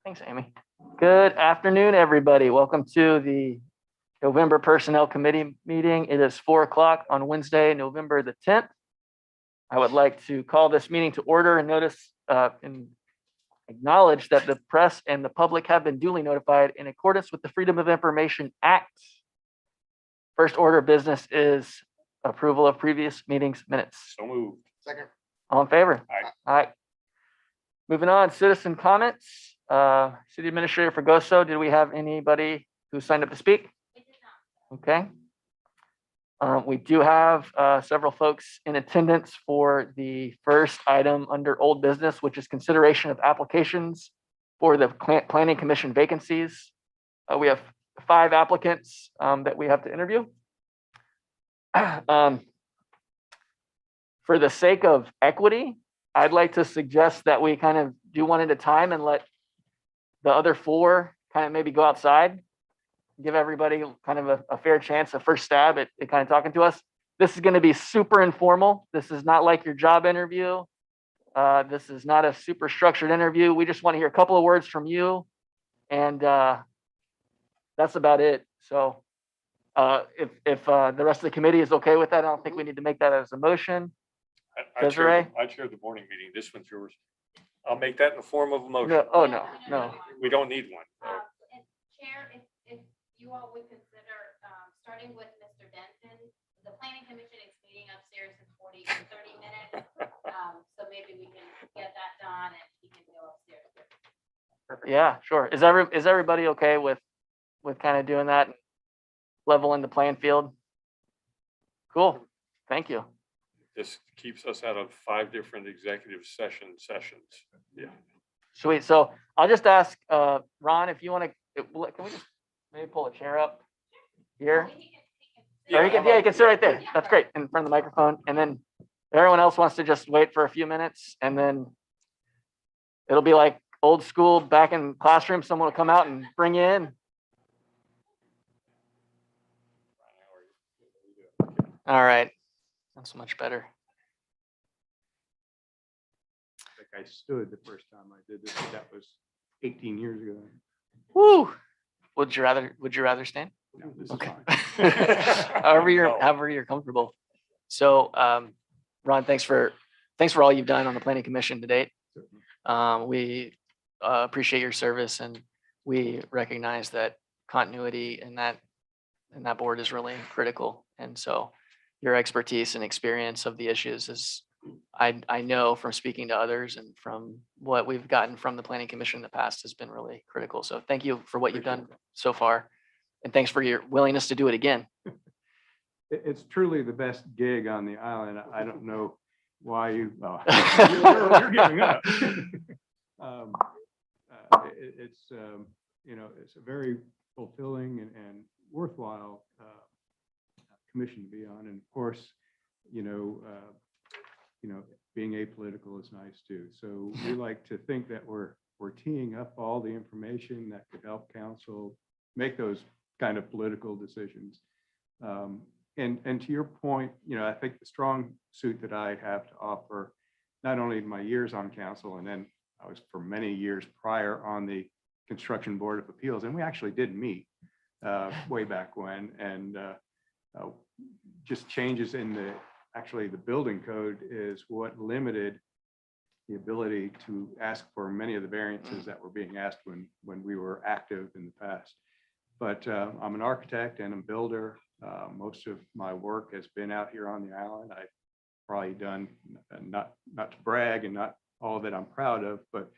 Thanks, Amy. Good afternoon, everybody. Welcome to the November Personnel Committee meeting. It is 4 o'clock on Wednesday, November the 10th. I would like to call this meeting to order and and acknowledge that the press and the public have been duly notified in accordance with the Freedom of Information Act. First order of business is approval of previous meetings minutes. So moved. Second. All in favor? Aye. Aye. Moving on, citizen comments. City Administrator Fregoso, did we have anybody who signed up to speak? Okay. We do have several folks in attendance for the first item under old business, which is consideration of applications for the Planning Commission vacancies. We have 5 applicants that we have to interview. For the sake of equity, I'd like to suggest that we kind of do one at a time and let the other 4 kind of maybe go outside. Give everybody kind of a fair chance, a first stab at kind of talking to us. This is going to be super informal. This is not like your job interview. This is not a super structured interview. We just want to hear a couple of words from you. And that's about it. So if the rest of the committee is okay with that, I don't think we need to make that as a motion. I chaired the morning meeting. This one's yours. I'll make that in the form of a motion. No, oh, no. We don't need one. Chair, if you all would consider, starting with Mr. Denton, the planning commission is meeting upstairs in 30 minutes. So maybe we can get that done and he can go upstairs. Yeah, sure. Is everybody okay with kind of doing that? Leveling the playing field? Cool. Thank you. This keeps us out of 5 different executive sessions. Yeah. Sweet. So I'll just ask Ron, if you want to, can we just maybe pull a chair up here? Or you can sit right there. That's great, in front of the microphone. And then everyone else wants to just wait for a few minutes, and then it'll be like old school back in classroom. Someone will come out and bring you in. All right. That's much better. I think I stood the first time I did this, but that was 18 years ago. Woo. Would you rather stand? No, this is Okay. fine. however you're comfortable. So Ron, thanks for all you've done on the planning commission to date. We appreciate your service, and we recognize that continuity in that board is really critical. And so your expertise and experience of the issues is, I know from speaking to others and from what we've gotten from the planning commission in the past, has been really critical. So thank you for what you've done so far. And thanks for your willingness to do it again. It's truly the best gig on the island. I don't know why you're giving up. It's a very fulfilling and worthwhile commission to be on. And of course, being apolitical is nice too. So we like to think that we're teeing up all the information that could help council make those kind of political decisions. And to your point, I think the strong suit that I have to offer, not only my years on council, and then I was for many years prior on the Construction Board of Appeals, and we actually did meet way back when, and just changes in the building code is what limited the ability to ask for many of the variances that were being asked when we were active in the past. But I'm an architect and a builder. Most of my work has been out here on the island. I've probably done, not to brag and not all that I'm proud of, but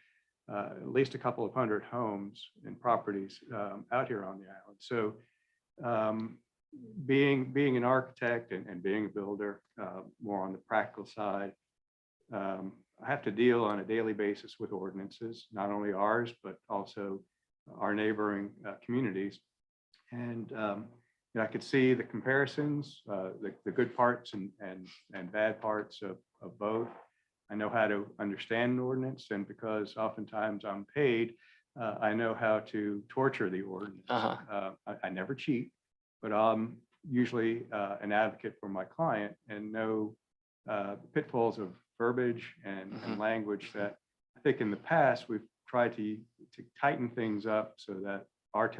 at least a couple of 100 homes and properties out here on the island. So being an architect and being a builder, more on the practical side, I have to deal on a daily basis with ordinances, not only ours, but also our neighboring communities. And I could see the comparisons, the good parts and bad parts of both. I know how to understand an ordinance, and because oftentimes I'm paid, I know how to torture the ordinance. I never cheat, but I'm usually an advocate for my client and know the pitfalls of verbiage and language that I think in the past we've tried to to tighten things up so that our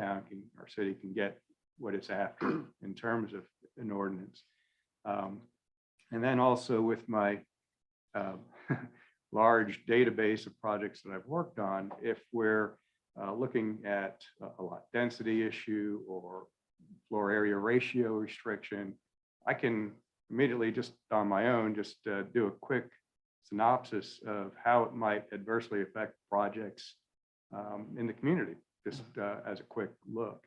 city can get what it's after in terms of an ordinance. And then also with my large database of projects that I've worked on, if we're looking at a lot density issue or floor area ratio restriction, I can immediately just on my own, just do a quick synopsis of how it might adversely affect projects in the community, just as a quick look.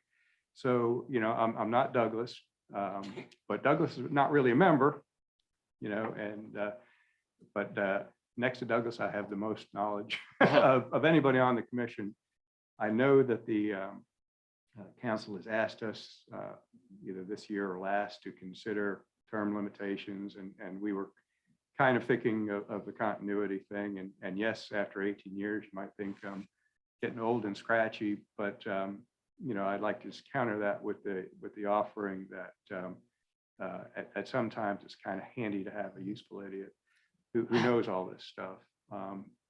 So, you know, I'm not Douglas, but Douglas is not really a member, you know, and but next to Douglas, I have the most knowledge of anybody on the commission. I know that the council has asked us either this year or last to consider term limitations, and we were kind of thinking of the continuity thing. And yes, after 18 years, you might think I'm getting old and scratchy, but you know, I'd like to just counter that with the offering that at some times it's kind of handy to have a useful idiot who knows all this stuff.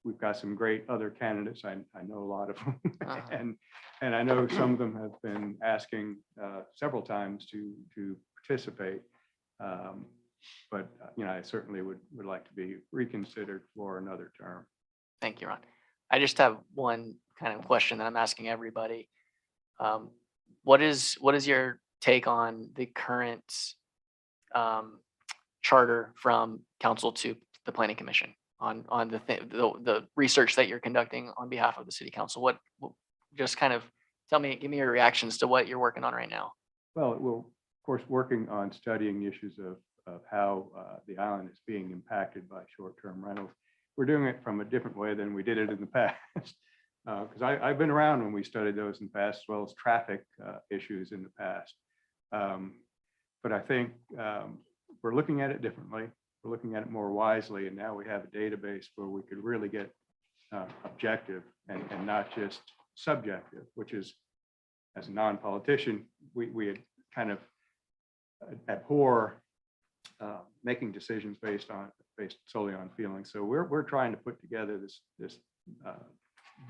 We've got some great other candidates. I know a lot of them, and I know some of them have been asking several times to participate. But you know, I certainly would like to be reconsidered for another term. Thank you, Ron. I just have one kind of question that I'm asking everybody. What is your take on the current charter from council to the planning commission on the research that you're conducting on behalf of the city council? What just kind of give me your reactions to what you're working on right now. Well, we're of course working on studying issues of how the island is being impacted by short-term rentals. We're doing it from a different way than we did it in the past. Because I've been around when we studied those in the past, as well as traffic issues in the past. But I think we're looking at it differently. We're looking at it more wisely, and now we have a database where we could really get objective and not just subjective, which is, as a non-politician, we had kind of abhor making decisions based solely on feelings. So we're trying to put together this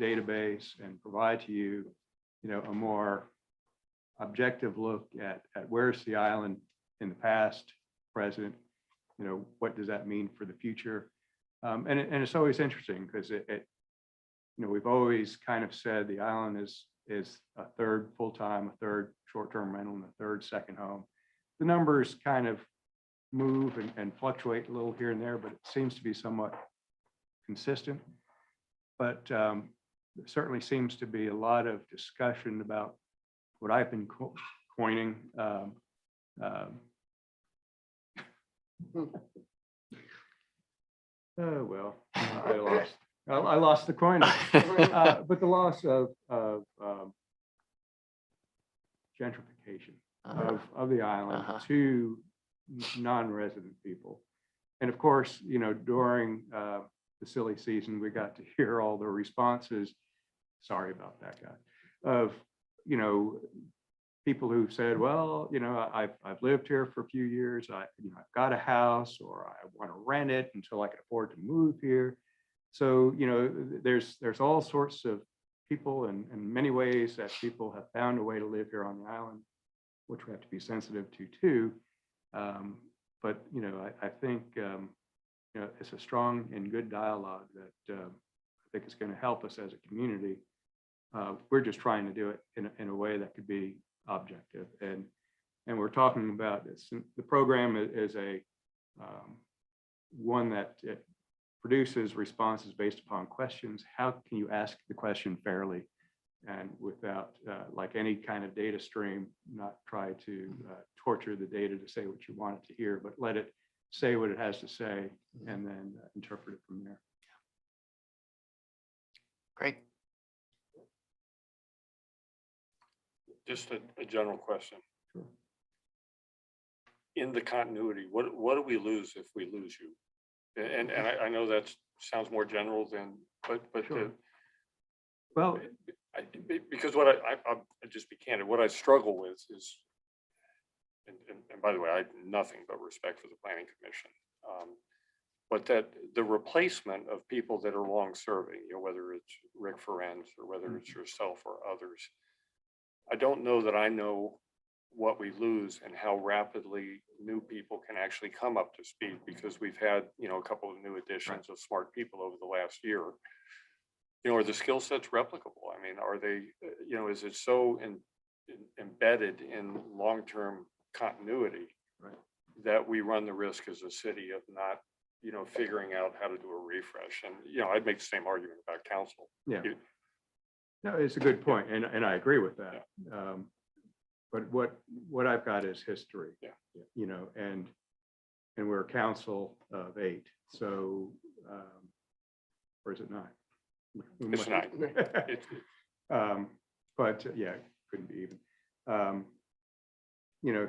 database and provide to you, you know, a more objective look at where's the island in the past, present, you know, what does that mean for the future? And it's always interesting because it, you know, we've always kind of said the island is a third full-time, a third short-term rental, and a third second home. The numbers kind of move and fluctuate a little here and there, but it seems to be somewhat consistent. But there certainly seems to be a lot of discussion about what I've been coining oh, well, I lost the coin. But the loss of gentrification of the island to non-resident people. And of course, you know, during the silly season, we got to hear all the responses. Sorry about that, guy. Of, you know, people who said, well, you know, I've lived here for a few years. I've got a house, or I want to rent it until I can afford to move here. So, you know, there's all sorts of people, and in many ways that people have found a way to live here on the island, which we have to be sensitive to too. But, you know, I think, you know, it's a strong and good dialogue that I think is going to help us as a community. We're just trying to do it in a way that could be objective, and we're talking about this. The program is a one that it produces responses based upon questions. How can you ask the question fairly and without like any kind of data stream, not try to torture the data to say what you want it to hear, but let it say what it has to say and then interpret it from there. Great. Just a general question. Sure. In the continuity, what do we lose if we lose you? And I know that sounds more general than, but Sure. Well, because what I'll just be candid, what I struggle with is, and by the way, I have nothing but respect for the planning commission. But that the replacement of people that are long serving, whether it's Rick Ferenz or whether it's yourself or others, I don't know that I know what we lose and how rapidly new people can actually come up to speed, because we've had, a couple of new additions of smart people over the last year. Are the skill sets replicable? I mean, are they, is it so embedded in long-term continuity that we run the risk as a city of not, figuring out how to do a refresh? And, I'd make the same argument about council. Yeah. No, it's a good point, and I agree with that. But what I've got is history. Yeah. And we're a council of 8, so, or is it 9? It's 9. But yeah, couldn't be even.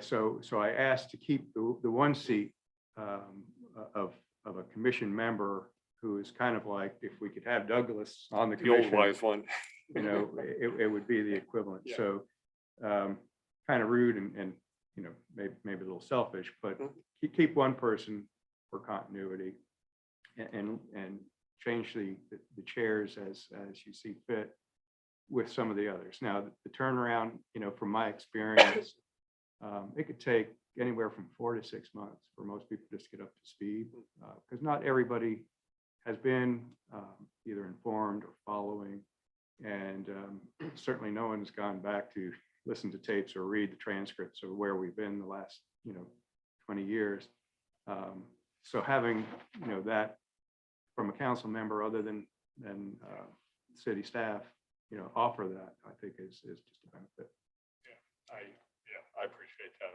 So I asked to keep the one seat of a commission member who is kind of like, if we could have Douglas on the The old commission, wise one. it would be the equivalent. Yeah. So kind of rude and maybe a little selfish, but keep one person for continuity and change the chairs as you see fit with some of the others. Now, the turnaround, from my experience, it could take anywhere from 4 to 6 months for most people just to get up to speed, because not everybody has been either informed or following. And certainly no one's gone back to listen to tapes or read the transcripts of where we've been the last, 20 years. So having, that from a council member other than city staff, offer that, I think is just a benefit. I appreciate that.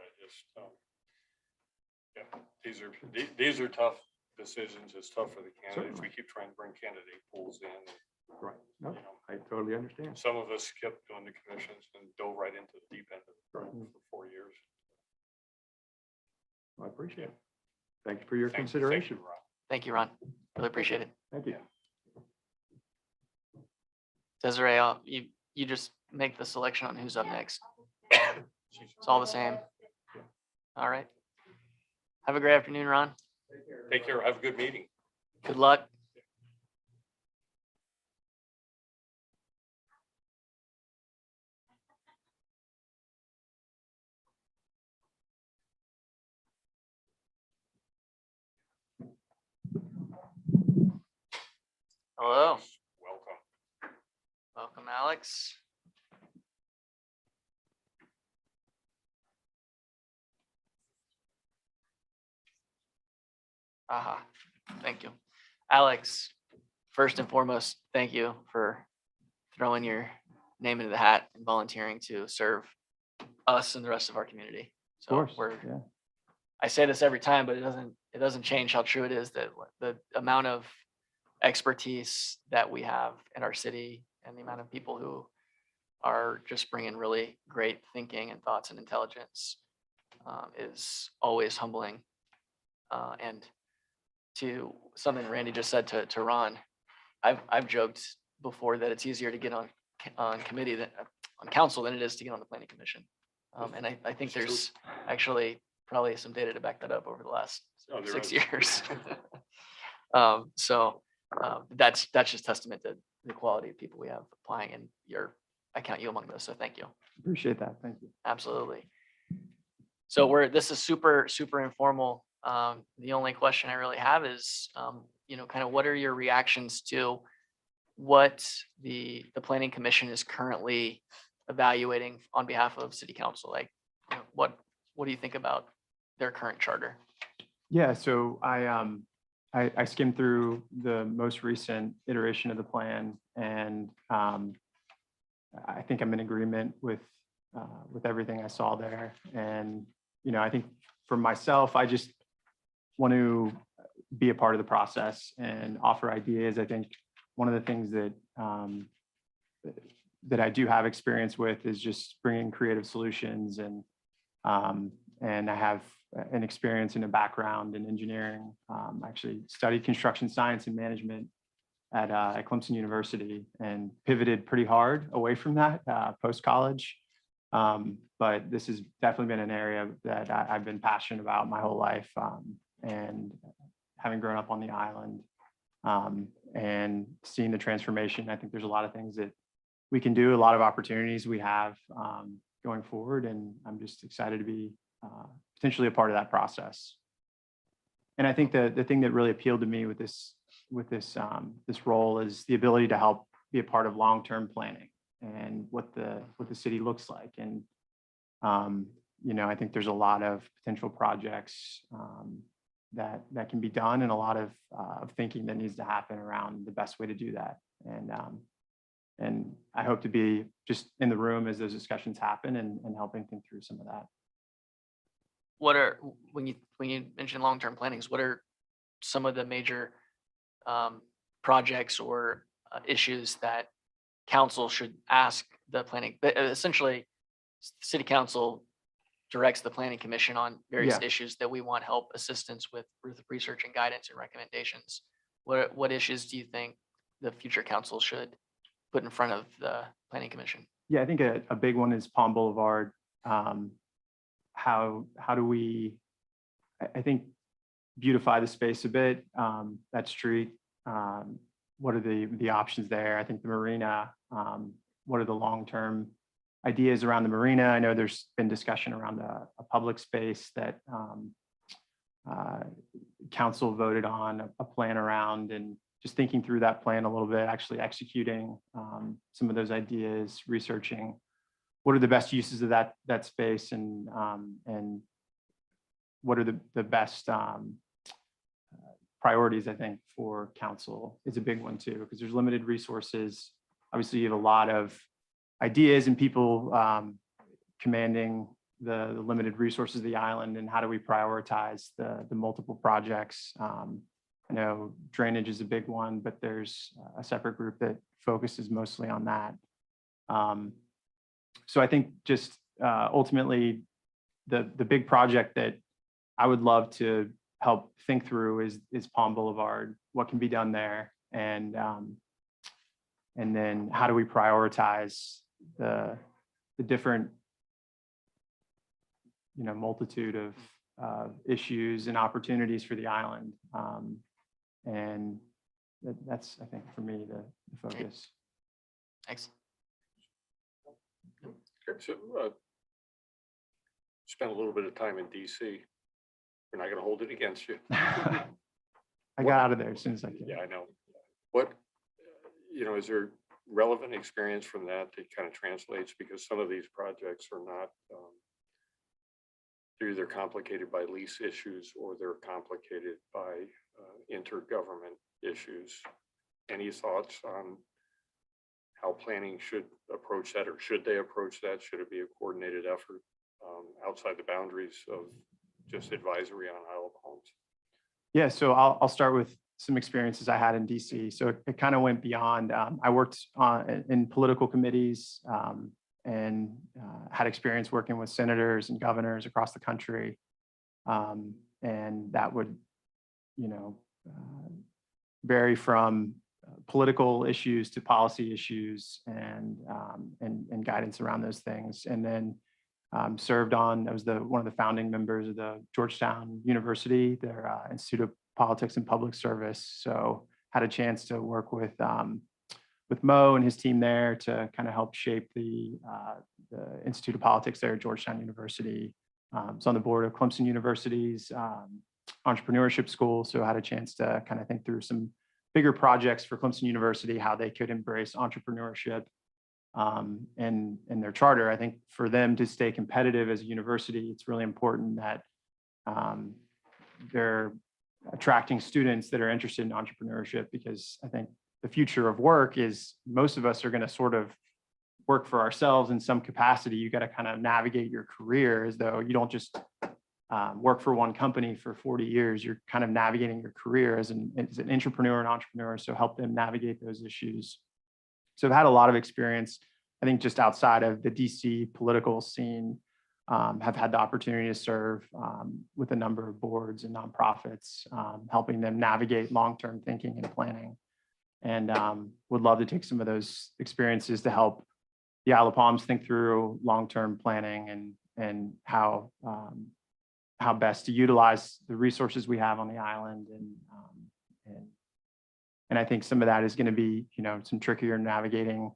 These are tough decisions. It's tough for the candidates. Certainly. We keep trying to bring candidate pools in. Right. No, I totally understand. Some of us skipped going to commissions and dove right into the deep end of it for 4 years. I appreciate it. Thank you for your Thank you, consideration. Rob. Thank you, Ron. Really appreciate it. Thank you. Desiree, you just make the selection on who's up next. It's all the same. All right. Have a great afternoon, Ron. Take care. Have a good meeting. Good luck. Hello. Welcome. Welcome, Alex. Aha, thank you. Alex, first and foremost, thank you for throwing your name into the hat and volunteering to serve us and the rest of our community. So Yeah. I say this every time, but it doesn't change how true it is that the amount of expertise that we have in our city and the amount of people who are just bringing really great thinking and thoughts and intelligence is always humbling. And to something Randy just said to Ron, I've joked before that it's easier to get on committee than on council than it is to get on the planning commission. And I think there's actually probably some data to back that up over the last Oh, there 6 is. years. So that's just testament to the quality of people we have applying, and I count you among those. So thank you. Appreciate that. Thank you. Absolutely. So this is super informal. The only question I really have is, kind of what are your reactions to what the planning commission is currently evaluating on behalf of city council? Like, what do you think about their current charter? Yeah, so I skimmed through the most recent iteration of the plan, and I think I'm in agreement with everything I saw there. And I think for myself, I just want to be a part of the process and offer ideas. I think one of the things that I do have experience with is just bringing creative solutions, and I have an experience and a background in engineering. Actually studied construction science and management at Clemson University and pivoted pretty hard away from that post-college. But this has definitely been an area that I've been passionate about my whole life. And having grown up on the island, and seeing the transformation, I think there's a lot of things that we can do, a lot of opportunities we have going forward, and I'm just excited to be potentially a part of that process. And I think the thing that really appealed to me with this role is the ability to help be a part of long-term planning and what the city looks like. And I think there's a lot of potential projects that can be done, and a lot of thinking that needs to happen around the best way to do that. And I hope to be just in the room as those discussions happen and helping think through some of that. When you mention long-term plannings, what are some of the major projects or issues that council should ask the planning? But essentially, city council directs the planning commission on various issues that we want help, assistance with research and guidance and recommendations. What issues do you think the future council should put in front of the planning commission? Yeah, I think a big one is Palm Boulevard. How do we, I think, beautify the space a bit, that street? What are the options there? I think the marina, what are the long-term ideas around the marina? I know there's been discussion around a public space that council voted on a plan around, and just thinking through that plan a little bit, actually executing some of those ideas, researching what are the best uses of that space, and what are the best priorities, I think, for council is a big one too, because there's limited resources. Obviously, you have a lot of ideas and people commanding the limited resources of the island, and how do we prioritize the multiple projects? I know drainage is a big one, but there's a separate group that focuses mostly on that. So I think just ultimately the big project that I would love to help think through is Palm Boulevard, what can be done there, and then how do we prioritize the different multitude of issues and opportunities for the island. And that's, I think, for me, the focus. Thanks. So, spent a little bit of time in DC. We're not going to hold it against you. I got out of there as soon as I could. Yeah, I know. What, is there relevant experience from that kind of translates? Because some of these projects are not, they're either complicated by lease issues or they're complicated by intergovernment issues. Any thoughts on how planning should approach that, or should they approach that? Should it be a coordinated effort outside the boundaries of just advisory on Isle of Palms? Yeah, so I'll start with some experiences I had in DC. So it kind of went beyond. I worked in political committees and had experience working with senators and governors across the country, and that would, vary from political issues to policy issues and guidance around those things. And then I was one of the founding members of the Georgetown University, their Institute of Politics and Public Service. So had a chance to work with Mo and his team there to kind of help shape the Institute of Politics there at Georgetown University. I was on the board of Clemson University's entrepreneurship school, so I had a chance to kind of think through some bigger projects for Clemson University, how they could embrace entrepreneurship and their charter. I think for them to stay competitive as a university, it's really important that they're attracting students that are interested in entrepreneurship, because I think the future of work is most of us are going to sort of work for ourselves in some capacity. You got to kind of navigate your career as though you don't just work for one company for 40 years. You're kind of navigating your career as an entrepreneur and entrepreneur. So help them navigate those issues. So I've had a lot of experience, I think, just outside of the DC political scene. Have had the opportunity to serve with a number of boards and nonprofits, helping them navigate long-term thinking and planning. And would love to take some of those experiences to help the Isle of Palms think through long-term planning and how how best to utilize the resources we have on the island. And I think some of that is going to be, some trickier navigating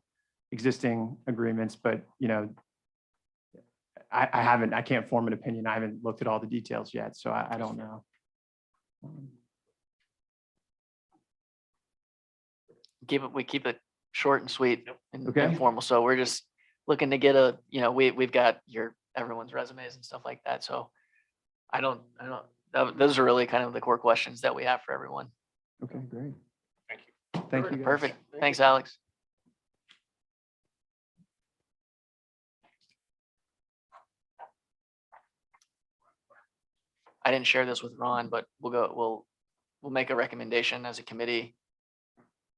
existing agreements, but, I can't form an opinion. I haven't looked at all the details yet, so I don't know. We keep it short and sweet and Okay. informal. So we're just looking to get we've got everyone's resumes and stuff like that. So those are really kind of the core questions that we have for everyone. Okay, great. Thank you. Thank you. guys. Perfect. Thanks, Alex. I didn't share this with Ron, but we'll make a recommendation as a committee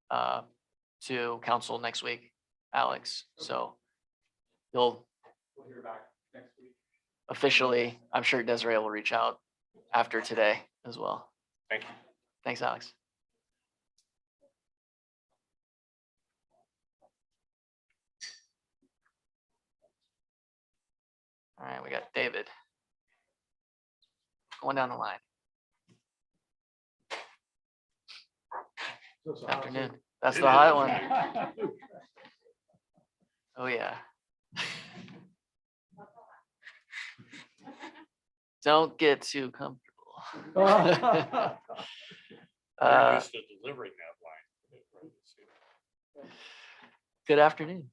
to council next week, Alex. So you'll We'll hear back next week. officially, I'm sure Desiree will reach out after today as well. Thank you. Thanks, Alex. All right, we got David. Going down the line. Afternoon. That's the hot one. Oh, yeah. Don't get too comfortable. You're used to delivering that line. Good afternoon.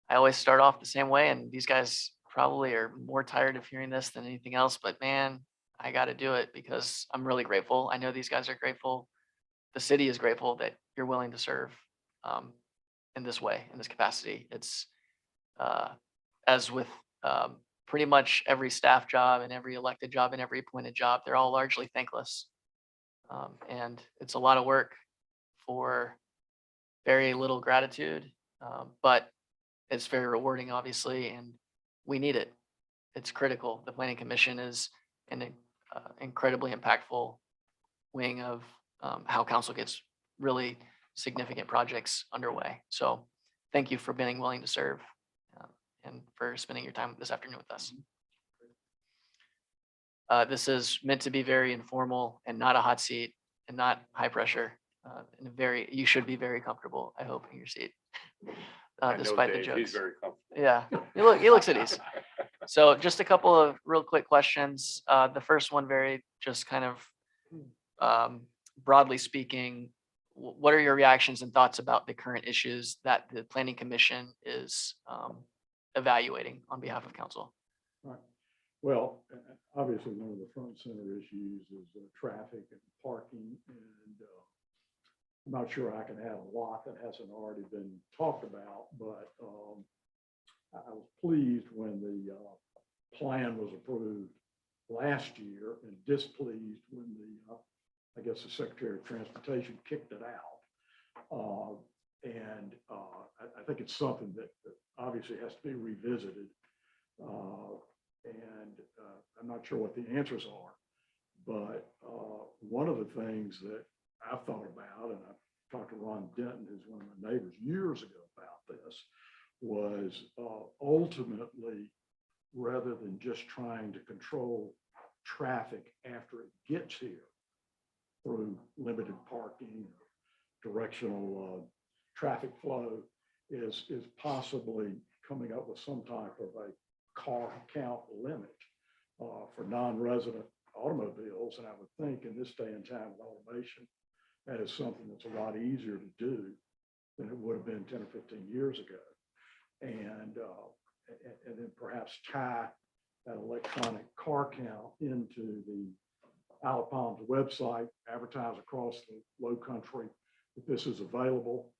I always start off the same way, and these guys probably are more tired of hearing this than anything else, but man, I got to do it because I'm really grateful. I know these guys are grateful. The city is grateful that you're willing to serve in this way, in this capacity. It's as with pretty much every staff job and every elected job and every appointed job, they're all largely thankless. And it's a lot of work for very little gratitude, but it's very rewarding, obviously, and we need it. It's critical. The Planning Commission is an incredibly impactful wing of how council gets really significant projects underway. So thank you for being willing to serve and for spending your time this afternoon with us. This is meant to be very informal and not a hot seat and not high pressure. You should be very comfortable, I hope, in your seat. I know Despite the Dave, jokes. he's very comfortable. Yeah, he looks at ease. So just a couple of real quick questions. The first one, very just kind of broadly speaking, what are your reactions and thoughts about the current issues that the Planning Commission is evaluating on behalf of council? Well, obviously, one of the front center issues is traffic and parking, and I'm not sure I can add a lot that hasn't already been talked about, but I was pleased when the plan was approved last year and displeased when I guess the Secretary of Transportation kicked it out. And I think it's something that obviously has to be revisited. And I'm not sure what the answers are, but one of the things that I've thought about, and I've talked to Ron Denton, who's one of my neighbors years ago about this, was ultimately, rather than just trying to control traffic after it gets here through limited parking, directional traffic flow, is possibly coming up with some type of a car count limit for non-resident automobiles. And I would think in this day and time with automation, that is something that's a lot easier to do than it would have been 10 or 15 years ago. And then perhaps tie that electronic car count into the Isle of Palms website, advertise across the low country that this is available,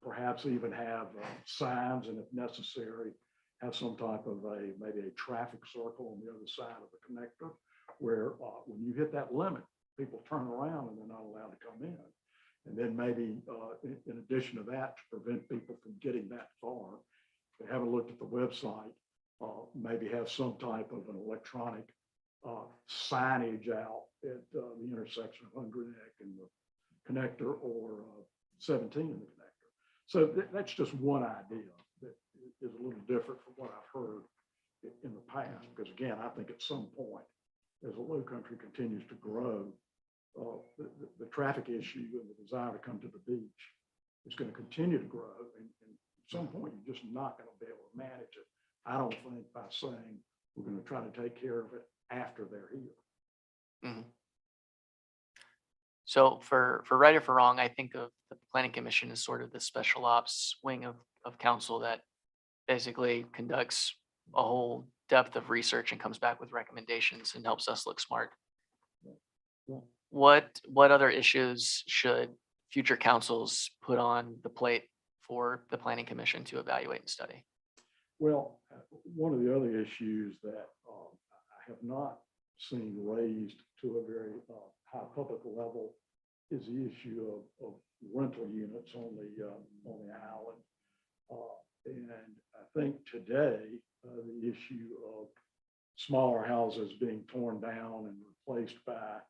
perhaps even have signs, and if necessary, have some type of maybe a traffic circle on the other side of the connector where when you hit that limit, people turn around and they're not allowed to come in. And then maybe in addition to that, to prevent people from getting that far, if they haven't looked at the website, maybe have some type of an electronic signage out at the intersection of Hungry Neck and the connector, or 17 in the connector. So that's just one idea that is a little different from what I've heard in the past. Because again, I think at some point, as the low country continues to grow, the traffic issue and the desire to come to the beach is going to continue to grow. And at some point, you're just not going to be able to manage it. I don't think by saying we're going to try to take care of it after they're here. So for right or for wrong, I think of the planning commission as sort of the special ops wing of council that basically conducts a whole depth of research and comes back with recommendations and helps us look smart. What other issues should future councils put on the plate for the planning commission to evaluate and study? Well, one of the other issues that I have not seen raised to a very high public level is the issue of rental units on the island. And I think today, the issue of smaller houses being torn down and replaced by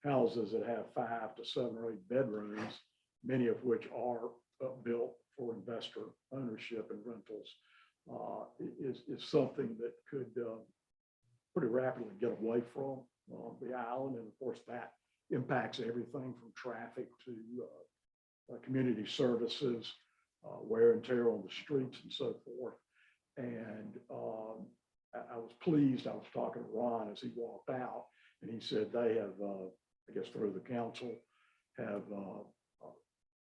houses that have 5 to 7 or 8 bedrooms, many of which are built for investor ownership and rentals, is something that could pretty rapidly get away from the island. And of course, that impacts everything from traffic to community services, wear and tear on the streets and so forth. And I was pleased. I was talking to Ron as he walked out, and he said they have, I guess through the council, have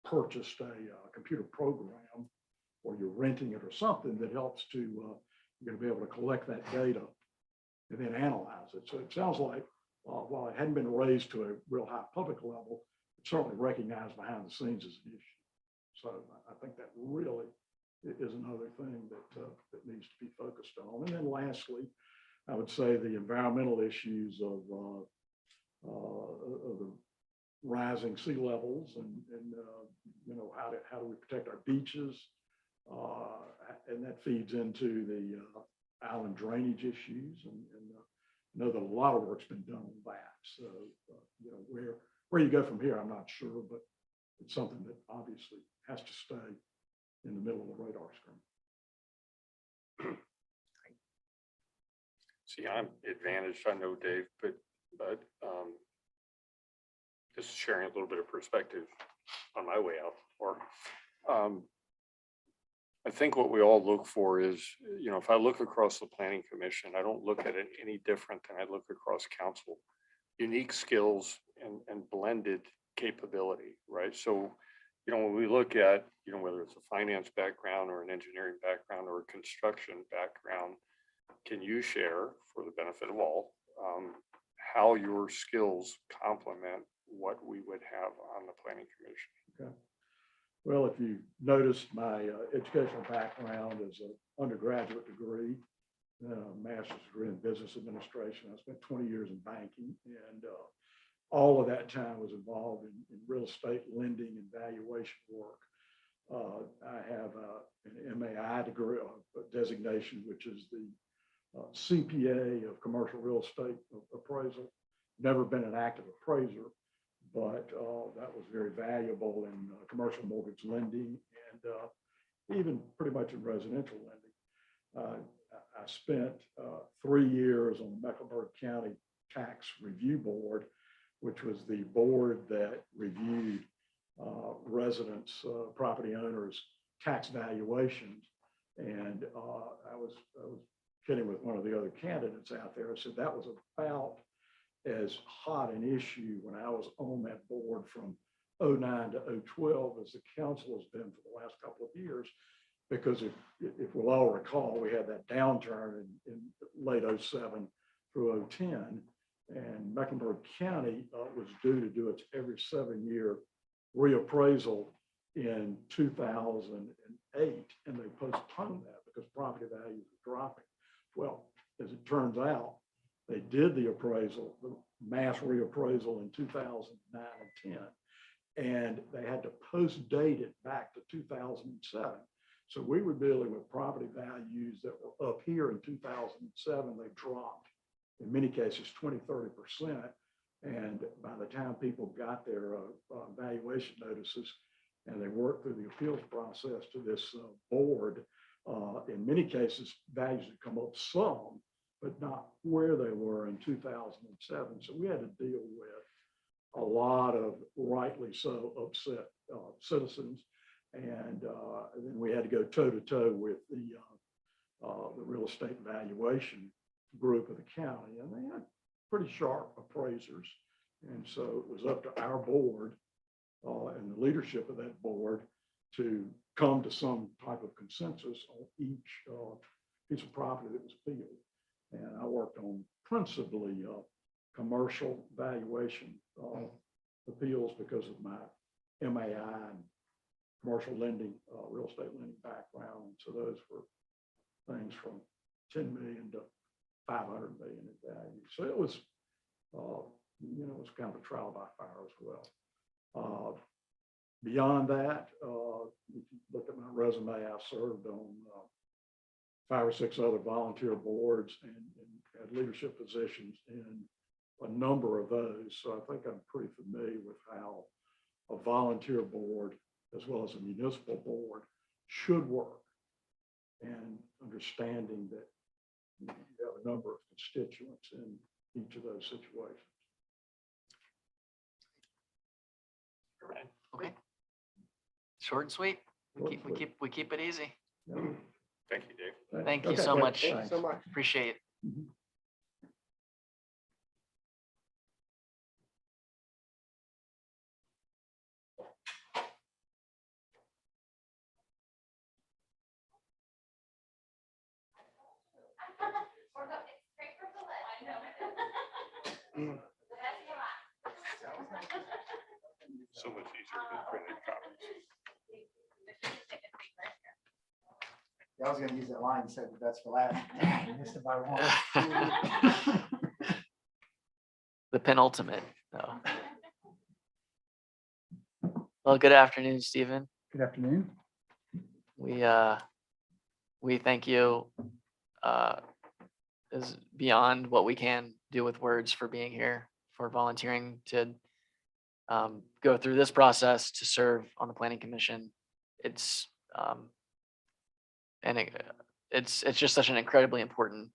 purchased a computer program, or you're renting it or something that helps to, you're going to be able to collect that data and then analyze it. So it sounds like, while it hadn't been raised to a real high public level, it's certainly recognized behind the scenes as an issue. So I think that really is another thing that needs to be focused on. And then lastly, I would say the environmental issues of the rising sea levels and you know, how do we protect our beaches? And that feeds into the island drainage issues. And I know that a lot of work's been done on that. So, you know, where you go from here, I'm not sure, but it's something that obviously has to stay in the middle of the radar screen. See, I'm advantaged, I know, Dave, but just sharing a little bit of perspective on my way out. Or I think what we all look for is, you know, if I look across the planning commission, I don't look at it any different than I look across council. Unique skills and blended capability, right? So, you know, when we look at, you know, whether it's a finance background or an engineering background or a construction background, can you share, for the benefit of all, how your skills complement what we would have on the planning commission? Okay. Well, if you noticed, my educational background is an undergraduate degree, master's degree in business administration. I spent 20 years in banking, and all of that time was involved in real estate lending and valuation work. I have an MAI degree designation, which is the CPA of commercial real estate appraisal. Never been an active appraiser, but that was very valuable in commercial mortgage lending and even pretty much in residential lending. I spent 3 years on the Mecklenburg County Tax Review Board, which was the board that reviewed residents, property owners' tax valuations. And I was kidding with one of the other candidates out there. I said that was about as hot an issue when I was on that board from 2009 to 2012 as the council has been for the last couple of years. Because if we'll all recall, we had that downturn in late 2007 through 2010, and Mecklenburg County was due to do its every 7-year reappraisal in 2008, and they postponed that because property values were dropping. Well, as it turns out, they did the appraisal, the mass reappraisal in 2009 and 10, and they had to post-date it back to 2007. So we were dealing with property values that were up here in 2007. They dropped, in many cases, 20–30%. And by the time people got their valuation notices and they worked through the appeals process to this board, In many cases, values had come up some, but not where they were in 2007. So we had to deal with a lot of rightly so upset citizens. And then we had to go toe to toe with the real estate valuation group of the county. And they had pretty sharp appraisers. And so it was up to our board and the leadership of that board to come to some type of consensus on each piece of property that was appealed. And I worked on principally commercial valuation appeals because of my MAI and commercial lending, real estate lending background. And so those were things from 10 million to 500 million in value. So it was, you know, it was kind of a trial by fire as well. Beyond that, if you look at my resume, I served on 5 or 6 other volunteer boards and had leadership positions in a number of those. So I think I'm pretty familiar with how a volunteer board as well as a municipal board should work, and understanding that you have a number of constituents in each of those situations. Okay. Short and sweet. Short and sweet. We keep it easy. Yeah. Thank you, Dave. Thank you Okay, so great. much. Thanks. Appreciate it. Mhm. We're going straight from the list. I know. That's a lot. So much easier than printed copies. Yeah, I was gonna use that line, and say the best for last. Missed it by one. The penultimate, though. Well, good afternoon, Stephen. Good afternoon. We thank you is beyond what we can do with words for being here, for volunteering to go through this process to serve on the planning commission. It's it's just such an incredibly important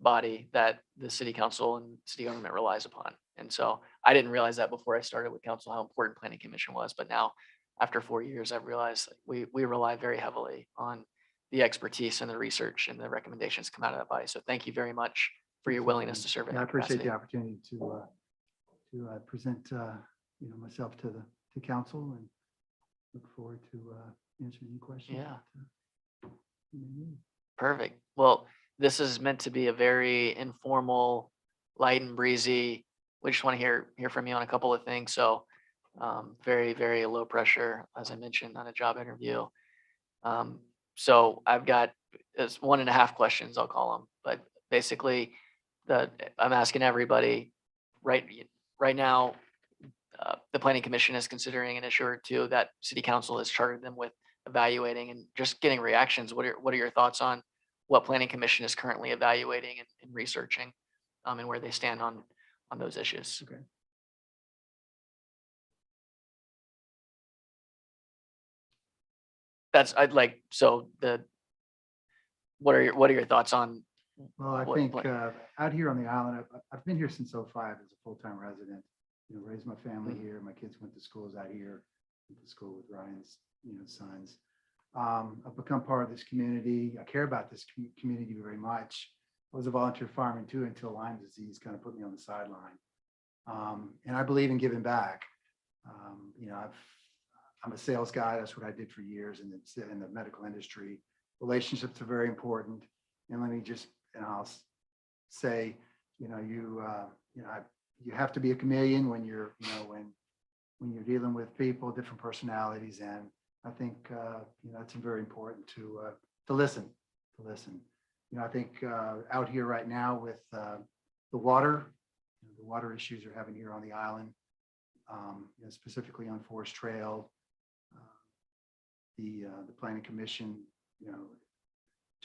body that the city council and city government relies upon. And so I didn't realize that before I started with council, how important planning commission was. But now, after 4 years, I've realized that we rely very heavily on the expertise and the research and the recommendations come out of that body. So thank you very much for your willingness to serve in Yeah, I that appreciate capacity. the opportunity to present, you know, myself to council, and look forward to answering any questions. Yeah. that, you may need. Perfect. Well, this is meant to be a very informal, light and breezy. We just want to hear from you on a couple of things. So very, very low pressure, as I mentioned, on a job interview. So I've got it's 1.5 questions, I'll call them. But basically, I'm asking everybody right now, the planning commission is considering an issue or two that city council has chartered them with evaluating, and just getting reactions. What are your thoughts on what planning commission is currently evaluating and researching, and where they stand on those issues? Okay. I'd like, so what are your thoughts on? Well, I what think plan- out here on the island, I've been here since '05 as a full-time resident. You know, raised my family Mhm. here. My kids went to schools out here, went to school with Ryan's, you know, sons. I've become part of this community. I care about this community very much. I was a volunteer fireman too until Lyme disease kind of put me on the sideline. And I believe in giving back. You know, I'm a sales guy. That's what I did for years in the medical industry. Relationships are very important. And let me just, and I'll say, you know, you have to be a chameleon when you're, you know, when you're dealing with people, different personalities. And I think, you know, it's very important to listen. You know, I think out here right now with the water issues we're having here on the island, you know, specifically on Forest Trail, the planning commission, you know,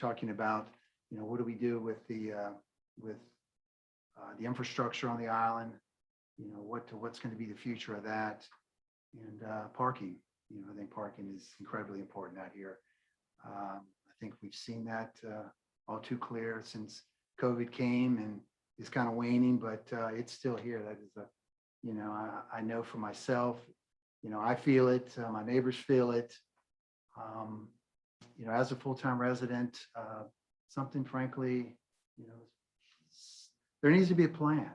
talking about, you know, what do we do with the infrastructure on the island? You know, what's going to be the future of that? And parking. You know, I think parking is incredibly important out here. I think we've seen that all too clear since COVID came and is kind of waning, but it's still here. That is I know for myself, I feel it, my neighbors feel it. As a full-time resident, something frankly, there needs to be a plan.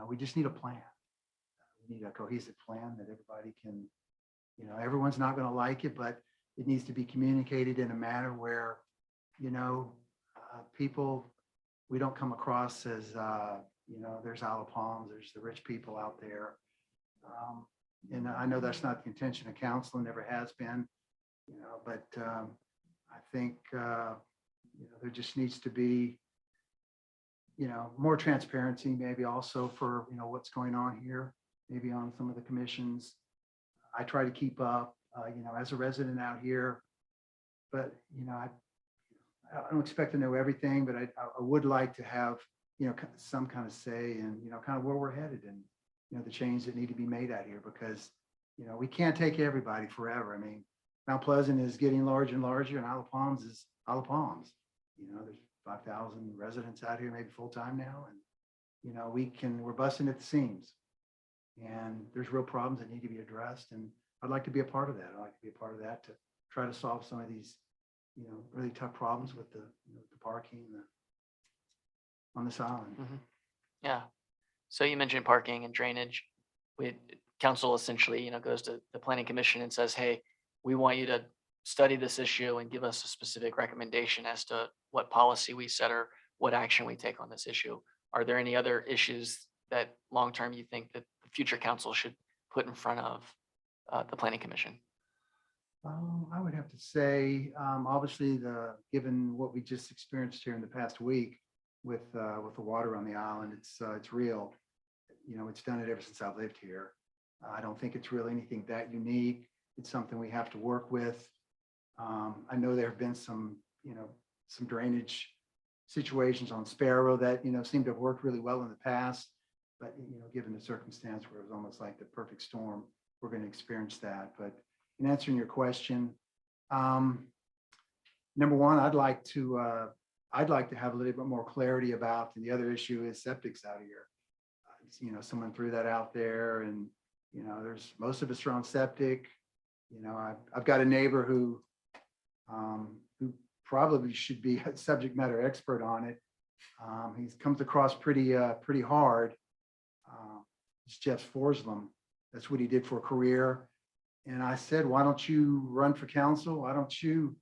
We just need a plan. We need a cohesive plan that everybody can, everyone's not going to like it, but it needs to be communicated in a manner where, people, we don't come across as, there's Isle of Palms, there's the rich people out there. And I know that's not the intention of council, and never has been, but I think, there just needs to be, more transparency, maybe also for, what's going on here, maybe on some of the commissions. I try to keep up, as a resident out here, but, I don't expect to know everything, but I would like to have, some kind of say in, kind of where we're headed and, the change that need to be made out here, because, we can't take everybody forever. I mean, Mount Pleasant is getting larger and larger, and Isle of Palms is Isle of Palms. There's 5,000 residents out here, maybe full-time now, and, we're busting at the seams. And there's real problems that need to be addressed, and I'd like to be a part of that. I'd like to be a part of that to try to solve some of these, really tough problems with the parking on this island. Yeah. So you mentioned parking and drainage. Council essentially, goes to the planning commission and says, hey, we want you to study this issue and give us a specific recommendation as to what policy we set or what action we take on this issue. Are there any other issues that long-term you think that the future council should put in front of the planning commission? I would have to say, obviously, given what we just experienced here in the past week with the water on the island, it's real. It's done it ever since I've lived here. I don't think it's really anything that unique. It's something we have to work with. I know there have been some drainage situations on Sparrow that, seem to have worked really well in the past. But, given the circumstance where it was almost like the perfect storm, we're going to experience that. But in answering your question, number one, I'd like to have a little bit more clarity about, and the other issue is septics out here. Someone threw that out there, and, there's, most of us are on septic. I've got a neighbor who probably should be a subject matter expert on it. He comes across pretty hard. It's Jeff Forslam. That's what he did for a career. And I said, why don't you run for council? Why don't you?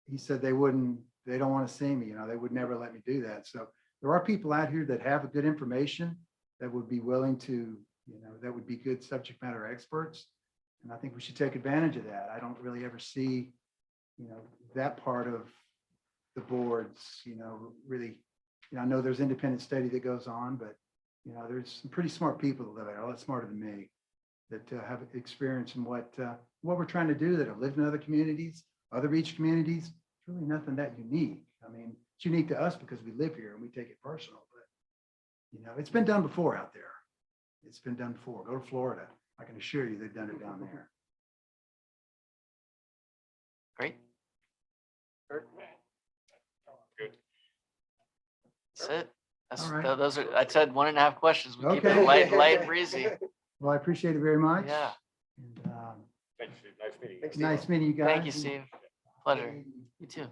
He said they don't want to see me. They would never let me do that. So there are people out here that have good information that would be willing to, that would be good subject matter experts. And I think we should take advantage of that. I don't really ever see, that part of the boards, really, I know there's independent study that goes on, but, there's some pretty smart people that live there, a lot smarter than me, that have experience in what we're trying to do, that have lived in other communities, other beach communities. It's really nothing that unique. I mean, it's unique to us because we live here and we take it personal, but, it's been done before out there. It's been done before. Go to Florida. I can assure you they've done it down there. Great. Good. That's it. All right. Those are, I said 1.5 questions. We keep it Okay. light and breezy. Well, I appreciate it very much. Yeah. And, Thanks, Steve. Nice meeting you. nice meeting you guys. Thank you, Steve. Pleasure. You too.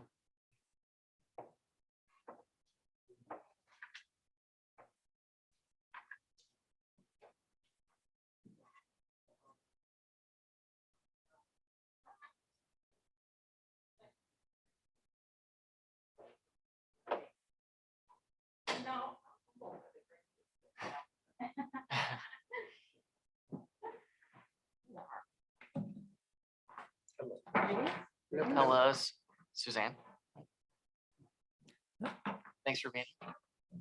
Hello, Suzanne. Thanks for being here.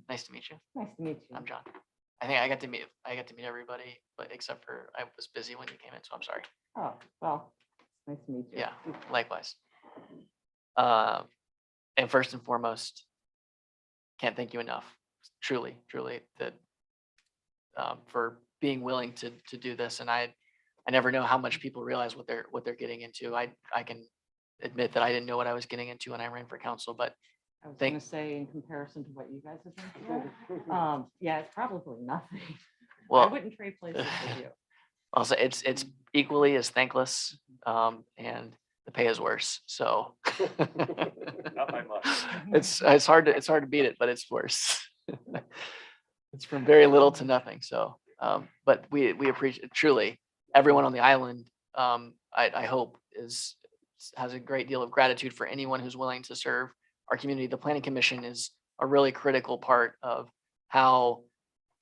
Nice to meet you. Nice to meet you. I'm John. I think I got to meet everybody, but except for I was busy when you came in, so I'm sorry. Oh, well, nice to meet you. Yeah, likewise. And first and foremost, can't thank you enough, truly, that for being willing to do this. And I never know how much people realize what they're getting into. I can admit that I didn't know what I was getting into when I ran for council, but I was Thank- gonna say, in comparison to what you guys have been through, yeah, it's probably nothing. I well, wouldn't trade places with you. I'll say it's equally as thankless, and the pay is worse. So Not by much. it's hard to beat it, but it's worse. It's from very little to nothing. So, but we appreciate truly everyone on the island. I hope has a great deal of gratitude for anyone who's willing to serve our community. The Planning Commission is a really critical part of how,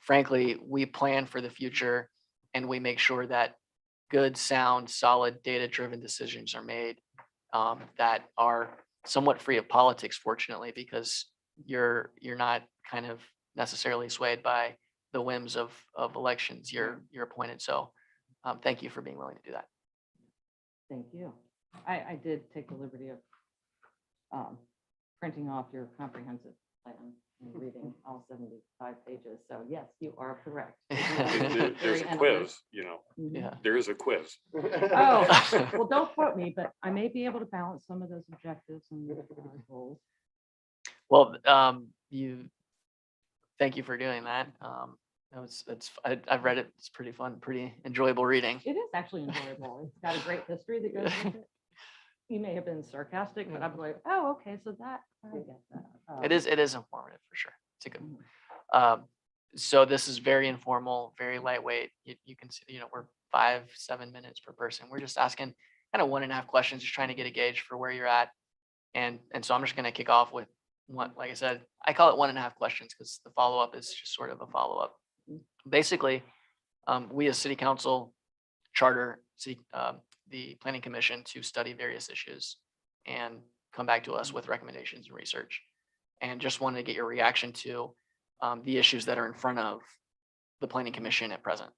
frankly, we plan for the future and we make sure that good, sound, solid, data-driven decisions are made that are somewhat free of politics, fortunately, because you're not kind of necessarily swayed by the whims of elections. You're appointed. So thank you for being willing to do that. Thank you. I did take the liberty of printing off your comprehensive plan and reading all 75 pages. So yes, you are correct. There's Very a analytical. quiz, you know, Mhm. Yeah. there is a quiz. Oh, well, don't quote me, but I may be able to balance some of those objectives and goals. Well, thank you for doing that. I've read it. It's pretty fun, pretty enjoyable reading. It is actually enjoyable. It's got a great history that goes with it. You may have been sarcastic, but I'm like, oh, okay, so that, I get that. It is informative for sure. It's a good. Mhm. So this is very informal, very lightweight. You can see, we're 5-7 minutes per person. We're just asking kind of 1.5 questions, just trying to get a gauge for where you're at. And so I'm just going to kick off with one, like I said, I call it 1.5 questions because the follow-up is just sort of a follow-up. Basically, we as city council charter the planning commission to study various issues and come back to us with recommendations and research. And just wanted to get your reaction to the issues that are in front of the planning commission at present.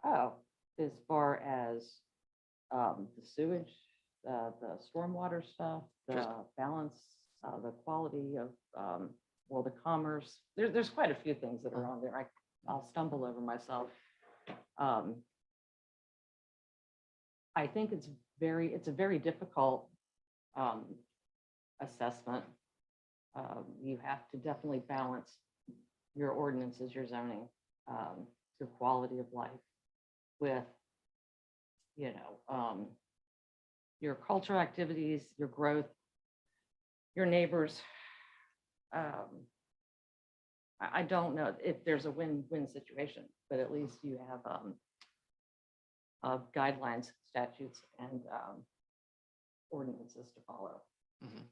Oh, as far as the sewage, the stormwater stuff, the Just- balance, the quality of, well, the commerce, there's quite a few things that are on there. I'll stumble over myself. I think it's a very difficult assessment. You have to definitely balance your ordinances, your zoning, your quality of life with, your cultural activities, your growth, your neighbors. I don't know if there's a win-win situation, but at least you have guidelines, statutes, and ordinances to follow. Mhm.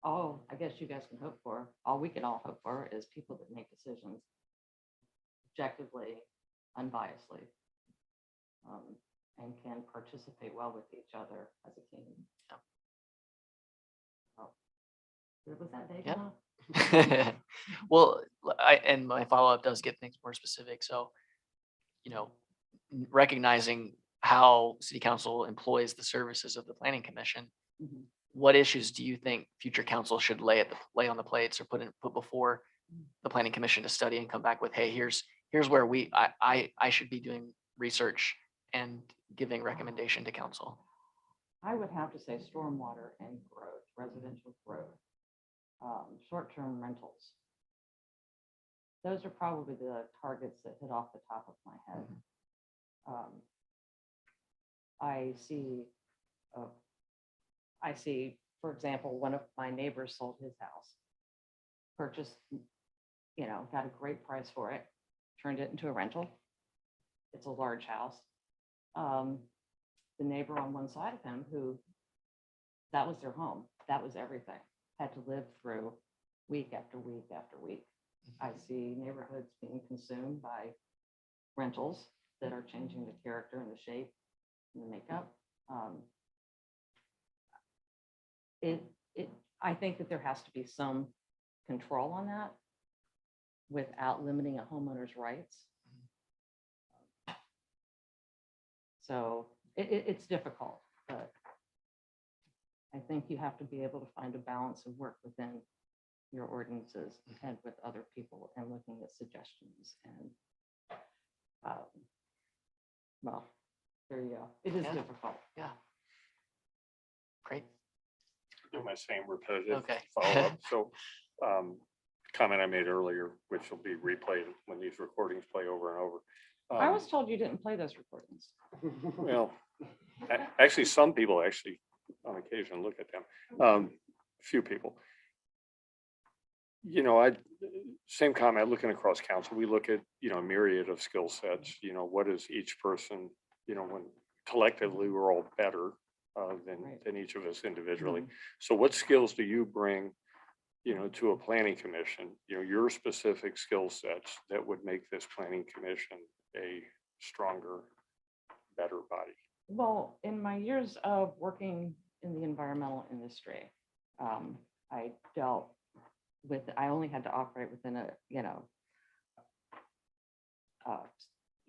All I guess you guys can hope for, all we can all hope for is people that make decisions objectively, unbiasedly, and can participate well with each other as a team. Yeah. Oh. Was that vague Yeah. enough? Well, and my follow-up does get things more specific. So, recognizing how city council employs the services of the planning commission, Mhm. what issues do you think future council should lay on the plates or put before the planning commission to study and come back with, hey, here's where I should be doing research and giving recommendation to council. I would have to say stormwater and growth, residential growth, short-term rentals. Those are probably the targets that hit off the top of my head. I see, for example, one of my neighbors sold his house, purchased, got a great price for it, turned it into a rental. It's a large house. The neighbor on one side of him that was their home, that was everything, had to live through week after week after week. I see neighborhoods being consumed by rentals that are changing the character and the shape and the makeup. I think that there has to be some control on that without limiting a homeowner's rights. So it's difficult, but I think you have to be able to find a balance and work within your ordinances and with other people and looking at suggestions and, well, There you go. It is Yeah. difficult. Great. Do my same repetitive Okay. follow-up. So, comment I made earlier, which will be replayed when these recordings play over and over. I was told you didn't play those recordings. Well, actually, some people actually on occasion look at them. Few people. You know, same comment, looking across council, we look at, you know, a myriad of skill sets, you know, what is each person, you know, when collectively we're all better Right. than each of us individually. Mhm. So what skills do you bring, you know, to a planning commission, you know, your specific skill sets that would make this planning commission a stronger, better body? Well, in my years of working in the environmental industry, I dealt with, I only had to operate within a,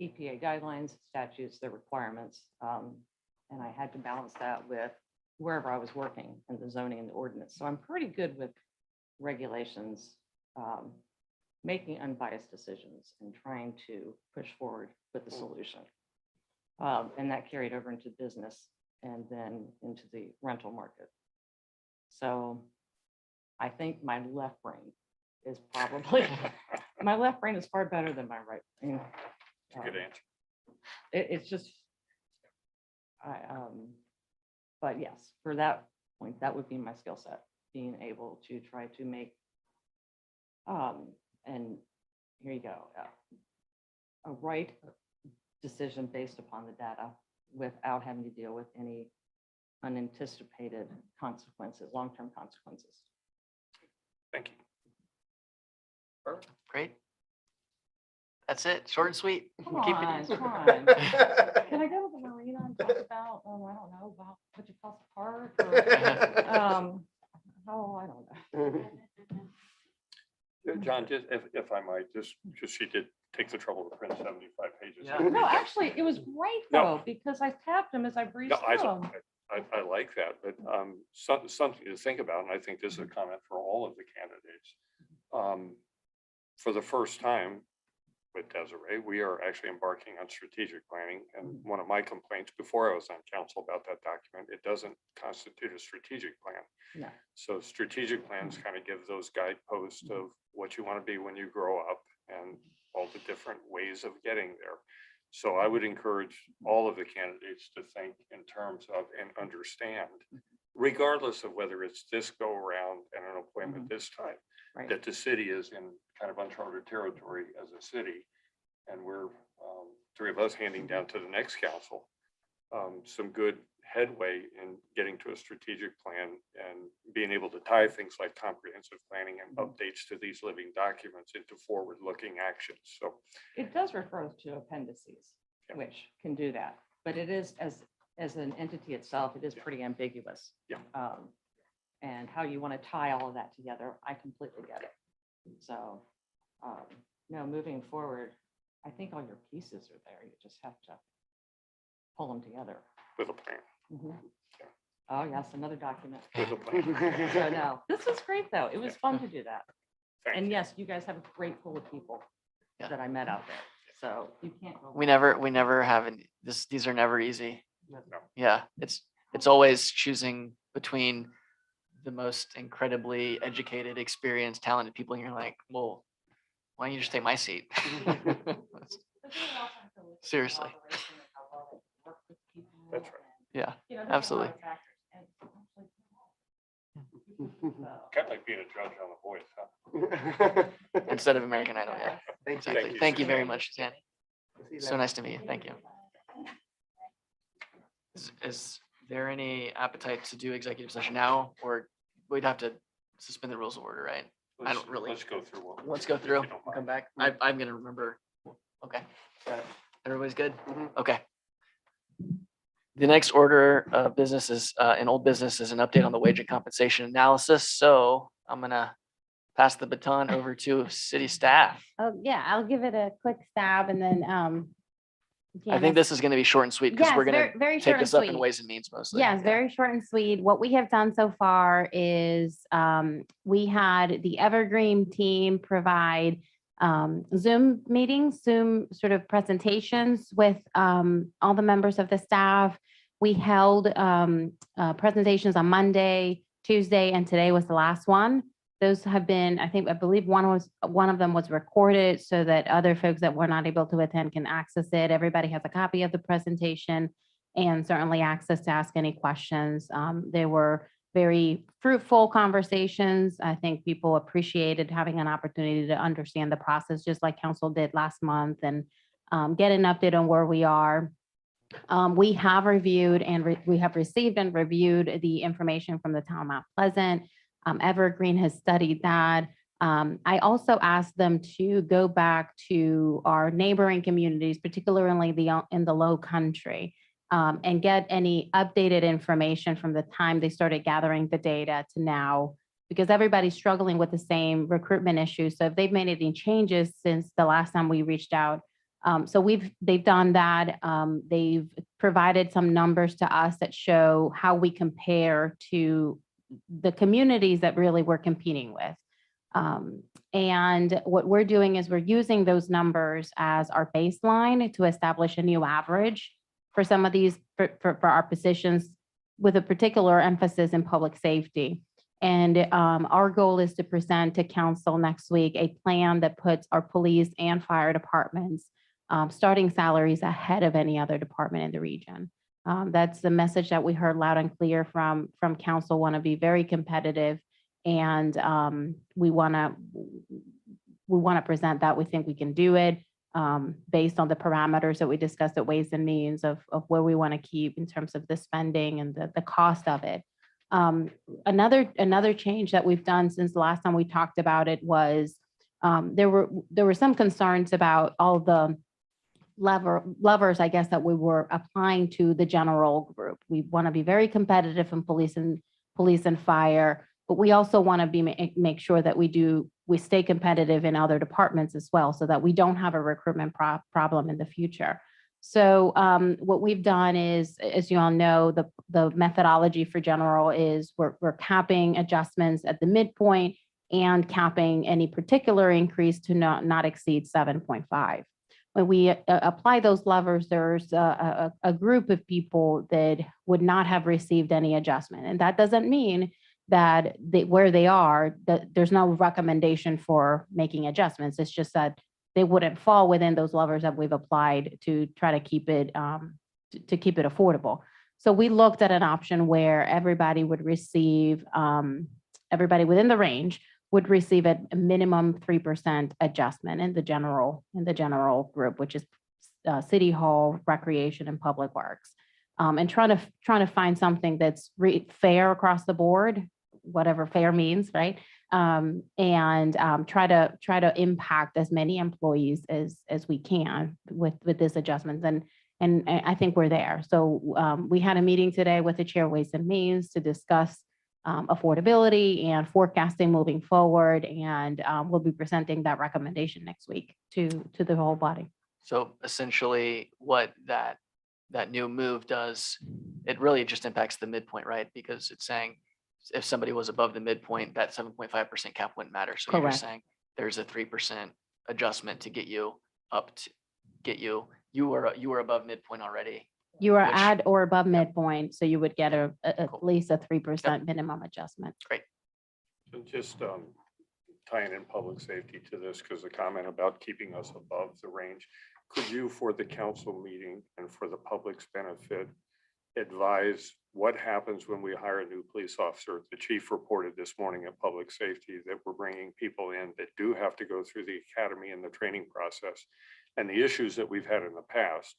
EPA guidelines, statutes, their requirements. And I had to balance that with wherever I was working and the zoning and the ordinance. So I'm pretty good with regulations, making unbiased decisions and trying to push forward with the solution. And that carried over into business and then into the rental market. So I think my left brain is probably, my left brain is far better than my right brain. Good answer. It's just, but yes, for that point, that would be my skill set, being able to try to make, and here you go, a right decision based upon the data without having to deal with any unanticipated consequences, long-term consequences. Thank you. Great. That's it. Short and sweet. Come Keep it on, easy. come on. Can I go to the marina and talk about, I don't know, about Wichita Park? Or, I don't know. John, just if I might, just because she did take the trouble to print 75 pages. Yeah. No, actually, it was great No. though, because I tapped them as I breezed No, through them. I like that, but something to think about, and I think this is a comment for all of the candidates. For the first time with Desiree, we are actually embarking on strategic planning. And one of my complaints before I was on council about that document, it doesn't constitute a strategic plan. No. So strategic plans kind of give those guideposts of what you want to be when you grow up and all the different ways of getting there. So I would encourage all of the candidates to think in terms of and understand, regardless of whether it's this go around and an appointment this time, Right. that the city is in kind of uncharted territory as a city. And we're, three of us handing down to the next council, some good headway in getting to a strategic plan and being able to tie things like comprehensive planning and updates to these living documents into forward-looking actions. So It does refer to appendices, Yeah. which can do that, but it is, as an entity itself, it is pretty ambiguous. Yeah. And how you want to tie all of that together, I completely get it. So, no, moving forward, I think all your pieces are there. You just have to pull them together. with a plan, Mhm. Oh, yes, another document. with a plan. So no, this was great though. It was fun to do that. Thank And you. yes, you guys have a great pool of people Yeah. that I met out there. So you can't go. We wrong. never have these are never easy. No. Yeah, it's always choosing between the most incredibly educated, experienced, talented people. And you're like, well, why don't you just take my seat? But then you also have to look at the Seriously. collaboration and how well they work with people That's right. and, Yeah, you know, there's a lot absolutely. of factors, and actually, so, Kind of like being a judge on The Voice, huh? Instead of American Idol, yeah. Exactly. you, Thank you very Suzanne. much, Suzanne. So nice to meet you. Thank you. Is there any appetite to do executive session now, or we'd have to suspend the rules of order, right? I don't really- Let's go through what. Let's go if through, you don't come mind. back. I'm gonna remember. Okay. Everybody's good? Okay. The next order of business is, in old business, is an update on the wage and compensation analysis. So I'm gonna pass the baton over to city staff. Oh, yeah, I'll give it a quick stab and then, I think Janice- this is gonna be short and sweet because Yes, we're gonna very, very take short and this up in sweet. Ways and Means mostly. Yes, Yeah. very short and sweet. What we have done so far is we had the Evergreen team provide Zoom meetings, Zoom sort of presentations with all the members of the staff. We held presentations on Monday, Tuesday, and today was the last one. Those have been, I believe one of them was recorded so that other folks that were not able to attend can access it. Everybody has a copy of the presentation and certainly access to ask any questions. There were very fruitful conversations. I think people appreciated having an opportunity to understand the process, just like council did last month, and get an update on where we are. We have reviewed and we have received and reviewed the information from the town of Mount Pleasant. Evergreen has studied that. I also asked them to go back to our neighboring communities, particularly in the Low Country, and get any updated information from the time they started gathering the data to now, because everybody's struggling with the same recruitment issues. So if they've made any changes since the last time we reached out. So they've done that. They've provided some numbers to us that show how we compare to the communities that really we're competing with. And what we're doing is we're using those numbers as our baseline to establish a new average for some of these, for our positions, with a particular emphasis in public safety. And our goal is to present to council next week a plan that puts our police and fire departments starting salaries ahead of any other department in the region. That's the message that we heard loud and clear from council. Want to be very competitive, and we want to present that. We think we can do it based on the parameters that we discussed at Ways and Means of where we want to keep in terms of the spending and the cost of it. Another change that we've done since the last time we talked about it was there were some concerns about all the levers, I guess, that we were applying to the general group. We want to be very competitive in police and fire, but we also want to make sure that we stay competitive in other departments as well, so that we don't have a recruitment problem in the future. So what we've done is, as you all know, the methodology for general is we're capping adjustments at the midpoint and capping any particular increase to not exceed 7.5. When we apply those levers, there's a group of people that would not have received any adjustment. And that doesn't mean that where they are, that there's no recommendation for making adjustments. It's just that they wouldn't fall within those levers that we've applied to try to keep it affordable. So we looked at an option where everybody would receive, everybody within the range would receive a minimum 3% adjustment in the general group, which is City Hall, Recreation, and Public Works. And trying to find something that's fair across the board, whatever fair means, right? And try to impact as many employees as we can with this adjustment. And I think we're there. So we had a meeting today with the Chair of Ways and Means to discuss affordability and forecasting moving forward. And we'll be presenting that recommendation next week to the whole body. So essentially what that new move does, it really just impacts the midpoint, right? Because it's saying if somebody was above the midpoint, that 7.5% cap wouldn't matter. So you're Correct. saying there's a 3% adjustment to get you up to you were above midpoint already. You are Which- at or above midpoint, so you would get at Cool. least a 3% minimum adjustment. So just tying in public safety to this, because the comment about keeping us above the range, could you, for the council meeting and for the public's benefit, advise what happens when we hire a new police officer? The chief reported this morning at Public Safety that we're bringing people in that do have to go through the academy and the training process. And the issues that we've had in the past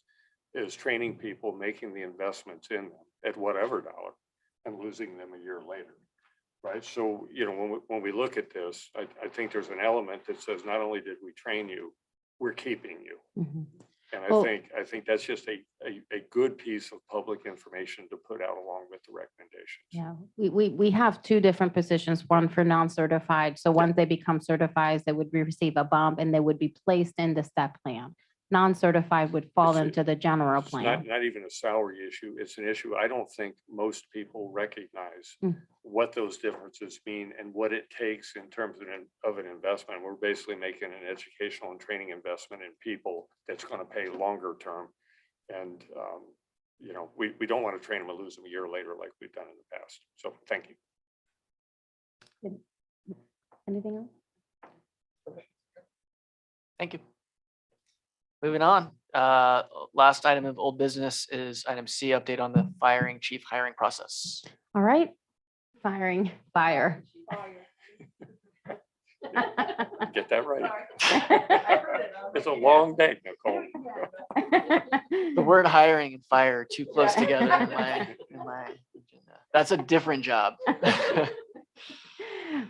is training people, making the investments in them at whatever dollar and losing them a year later. Right. So, when we look at this, I think there's an element that says not only did we train you, we're keeping you. Mhm. And Well- I think that's just a good piece of public information to put out along with the recommendations. Yeah, we have two different positions, one for non-certified. So once they become certified, they would receive a bump and they would be placed in the step plan. non-certified would fall It's a- into the general It's plan. not even a salary issue. It's an issue. I don't think most people recognize Mm. what those differences mean and what it takes in terms of an investment. We're basically making an educational and training investment in people that's going to pay longer term. And, you know, we don't want to train them and lose them a year later like we've done in the past. So thank you. Anything else? Thank you. Moving on, last item of old business is item C, update on the firing chief hiring process. All right, firing, fire. Get that right. It's a long day, Nicole. The word hiring and fire are too close together in my agenda. That's a different job.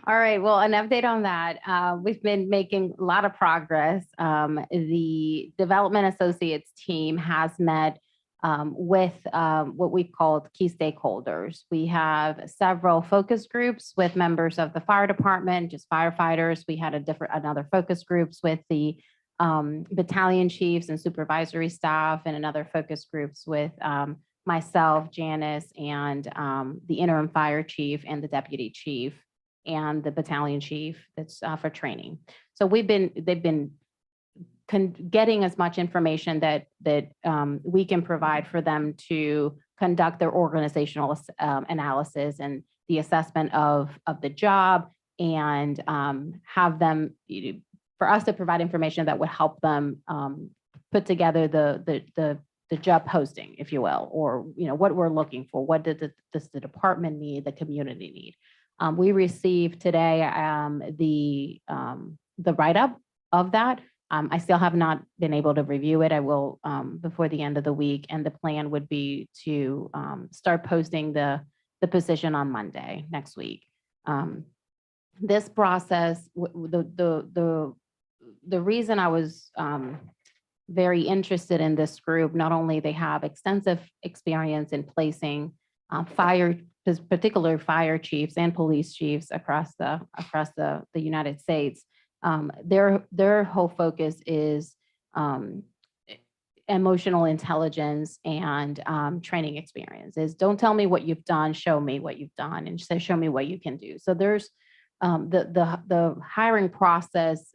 All right, well, an update on that. We've been making a lot of progress. The Development Associates team has met with what we called key stakeholders. We have several focus groups with members of the fire department, just firefighters. We had another focus groups with the battalion chiefs and supervisory staff, and another focus groups with myself, Janice, and the interim fire chief and the deputy chief and the battalion chief that's for training. So they've been getting as much information that we can provide for them to conduct their organizational analysis and the assessment of the job, and have them, for us to provide information that would help them put together the job posting, if you will, or what we're looking for. What does the department need, the community need? We received today the write-up of that. I still have not been able to review it. I will before the end of the week, and the plan would be to start posting the position on Monday next week. This process, the reason I was very interested in this group, not only they have extensive experience in placing particular fire chiefs and police chiefs across the United States. Their whole focus is emotional intelligence and training experiences. Don't tell me what you've done, show me what you've done, and show me what you can do. So there's the hiring process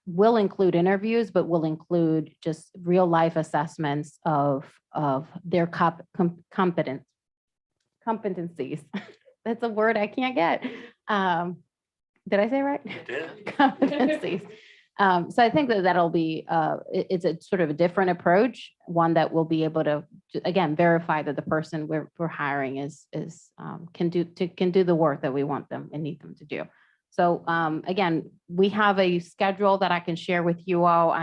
will include interviews, but will include just real life assessments of their competencies. That's a word I can't get. Did I say it right? Competencies. So I think that'll be, it's a sort of a different approach, one that will be able to, again, verify that the person we're hiring can do the work that we want them and need them to do. So again, we have a schedule that I can share with you all.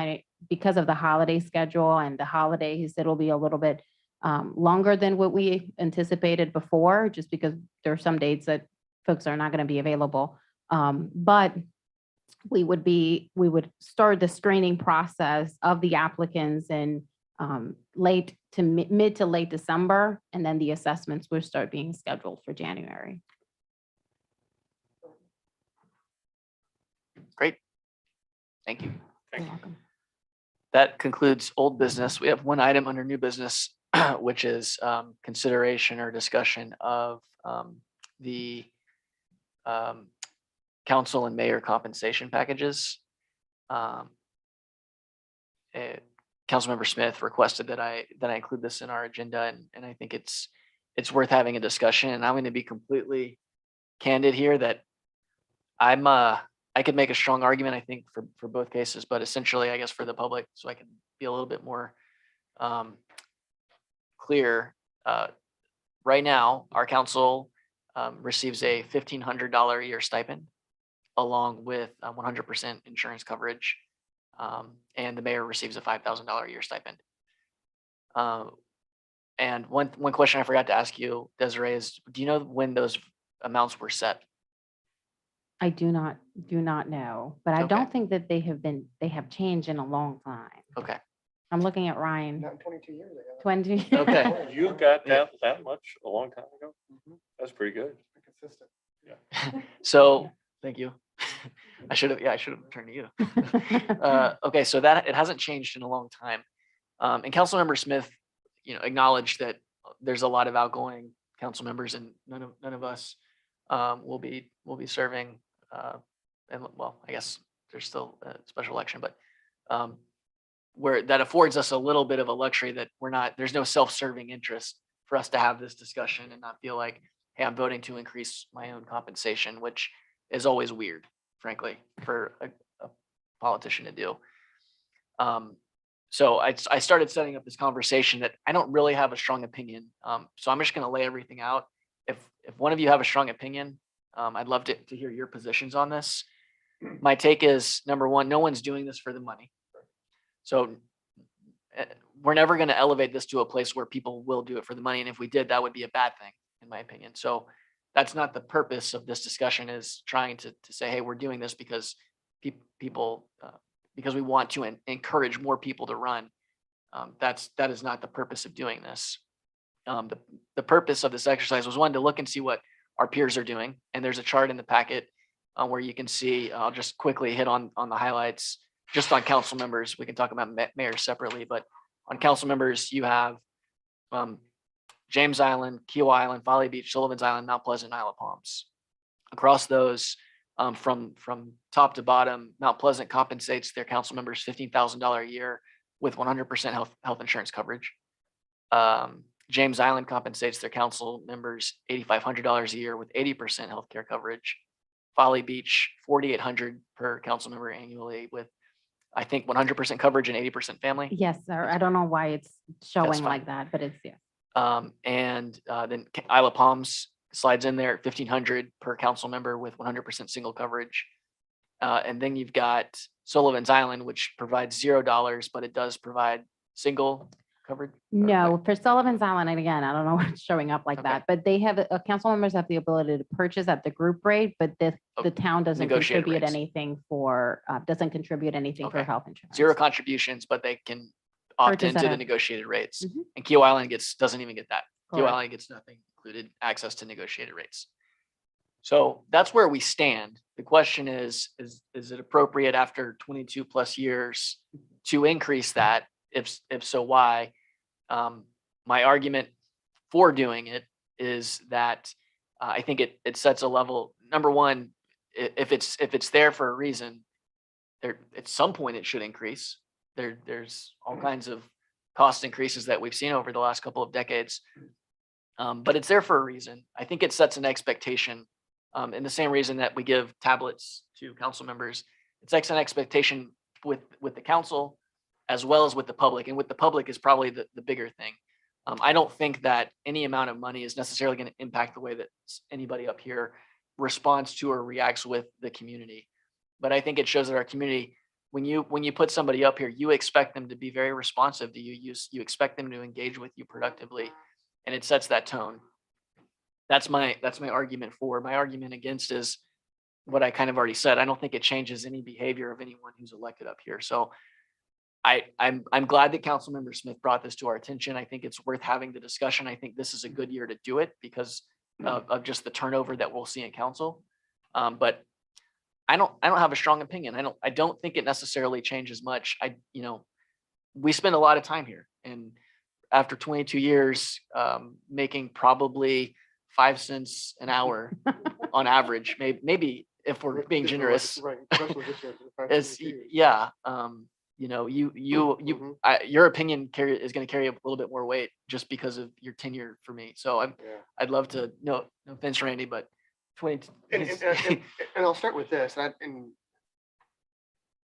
Because of the holiday schedule and the holidays, it'll be a little bit longer than what we anticipated before, just because there are some dates that folks are not going to be available. But we would start the screening process of the applicants in mid to late December, and then the assessments will start being scheduled for January. Great. Thank you. You're welcome. That concludes old business. We have one item under new business, which is consideration or discussion of the council and mayor compensation packages. Councilmember Smith requested that I include this in our agenda, and I think it's worth having a discussion. And I'm going to be completely candid here that I could make a strong argument, I think, for both cases, but essentially, I guess, for the public, so I can be a little bit more clear. Right now, our council receives a $1,500 a year stipend, along with 100% insurance coverage, and the mayor receives a $5,000 a year stipend. And one question I forgot to ask you, Desiree, is do you know when those amounts were set? I do not know, but I Okay. don't think that they have changed in a long time. Okay. I'm looking at Ryan. Not 22 years ago. 20. Okay. You got that much a long time ago? That's pretty good. Consistent. So, thank you. I should have turned to you. Okay, so that, it hasn't changed in a long time. And Councilmember Smith, acknowledged that there's a lot of outgoing council members and none of us will be serving. And well, I guess there's still a special election, but where that affords us a little bit of a luxury that there's no self-serving interest for us to have this discussion and not feel like, hey, I'm voting to increase my own compensation, which is always weird, frankly, for a politician to do. So I started setting up this conversation that I don't really have a strong opinion. So I'm just going to lay everything out. If one of you have a strong opinion, I'd love to hear your positions on this. My take is, number one, no one's doing this for the money. So we're never going to elevate this to a place where people will do it for the money. And if we did, that would be a bad thing, in my opinion. So that's not the purpose of this discussion, is trying to say, hey, we're doing this because people, because we want to encourage more people to run. That is not the purpose of doing this. The purpose of this exercise was, one, to look and see what our peers are doing. And there's a chart in the packet where you can see, I'll just quickly hit on the highlights, just on council members. We can talk about mayors separately, but on council members, you have James Island, Kiowa Island, Folly Beach, Sullivan's Island, Mount Pleasant, Isle of Palms. Across those, from top to bottom, Mount Pleasant compensates their council members $15,000 a year with 100% health insurance coverage. James Island compensates their council members $8,500 a year with 80% healthcare coverage. Folly Beach, $4,800 per council member annually with, I think, 100% coverage and 80% family. Yes, sir. I don't know why it's showing fine. like that, but it's, yeah. And then Isle of Palms slides in there at $1,500 per council member with 100% single coverage. And then you've got Sullivan's Island, which provides $0, but it does provide single coverage. No, for Sullivan's Island, and again, I don't know what's showing up like Okay. that, but they have, council members have the ability to purchase at the group rate, but the town doesn't Negotiated contribute rates. anything for, doesn't contribute anything for Okay. health insurance. Zero contributions, but they can opt Purchase into at the a- negotiated rates. Mhm. And Kiowa Island doesn't even get that. Kiowa Correct. Island gets nothing included, access to negotiated rates. So that's where we stand. The question is it appropriate after 22 plus years to increase that? If so, why? My argument for doing it is that I think it sets a level. Number one, if it's there for a reason, there at some point it should increase. There's all kinds of cost increases that we've seen over the last couple of decades. But it's there for a reason. I think it sets an expectation, in the same reason that we give tablets to council members. It sets an expectation with the council as well as with the public. And with the public is probably the bigger thing. I don't think that any amount of money is necessarily going to impact the way that anybody up here responds to or reacts with the community. But I think it shows that our community, when you put somebody up here, you expect them to be very responsive to you. You expect them to engage with you productively, and it sets that tone. That's my argument for. My argument against is what I kind of already said. I don't think it changes any behavior of anyone who's elected up here. So I'm glad that Councilmember Smith brought this to our attention. I think it's worth having the discussion. I think this is a good year to do it because of just the turnover that we'll see in council. But I don't have a strong opinion. I don't think it necessarily changes much. We spend a lot of time here, and after 22 years, making probably 5 cents an hour on average, maybe if we're being generous. Right, especially this year. for the past It's, 22 years. yeah, your opinion is going to carry a little bit more weight just because of your tenure for me. So Yeah. I'd love to, no offense, Randy, but 20. And I'll start with this, and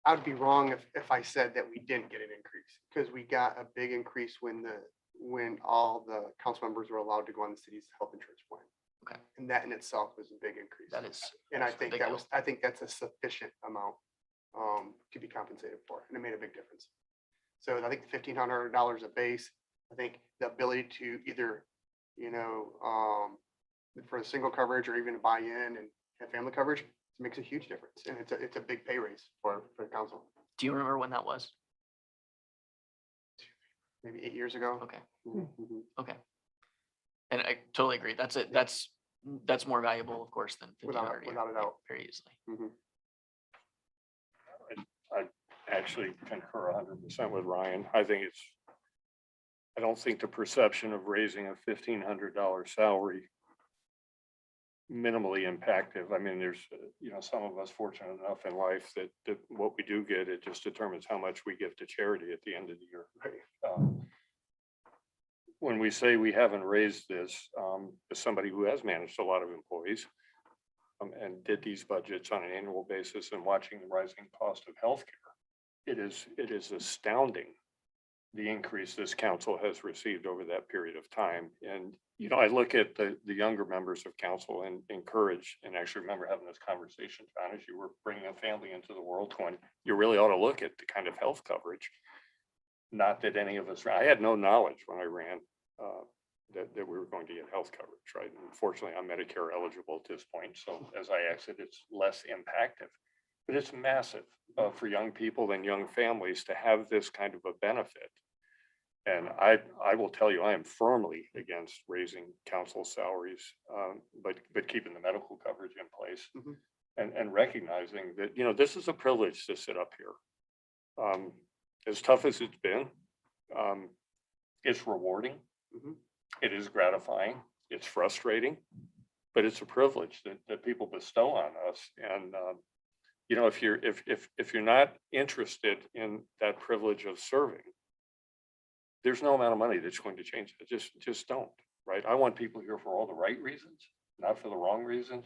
I would be wrong if I said that we didn't get an increase, because we got a big increase when all the council members were allowed to go on the city's health insurance plan. Okay. And that in itself was a big increase. That is. And I that's a think big deal. I think that's a sufficient amount to be compensated for, and it made a big difference. So I think $1,500 a base, I think the ability to either, for a single coverage or even buy in and have family coverage, makes a huge difference. And it's a big pay raise for the council, Do you remember when that was? maybe 8 years ago. Okay. Mhm. Okay. And I totally agree. That's it. That's more valuable, of course, than Without- 1,500 a year, without a doubt. very easily. Mhm. actually concur 100% with Ryan. I don't think the perception of raising a $1,500 salary minimally impactive. I mean, there's, some of us fortunate enough in life that what we do get, it just determines how much we give to charity at the end of the year. When we say we haven't raised this, as somebody who has managed a lot of employees and did these budgets on an annual basis and watching the rising cost of healthcare, it is astounding the increase this council has received over that period of time. And, I look at the younger members of council and encourage, and actually remember having this conversation, John, as you were bringing a family into the world, going, you really ought to look at the kind of health coverage. Not that any of us, I had no knowledge when I ran that we were going to get health coverage, right? And unfortunately, I'm Medicare eligible at this point. So as I exit, it's less impactful. But it's massive for young people and young families to have this kind of a benefit. And I will tell you, I am firmly against raising council salaries, but keeping the medical coverage in place and recognizing that, this is a privilege to sit up here. As tough as it's been, it's rewarding. It is gratifying. It's frustrating, but it's a privilege that people bestow on us. And, if you're not interested in that privilege of serving, there's no amount of money that's going to change it. Just don't, right? I want people here for all the right reasons, not for the wrong reasons.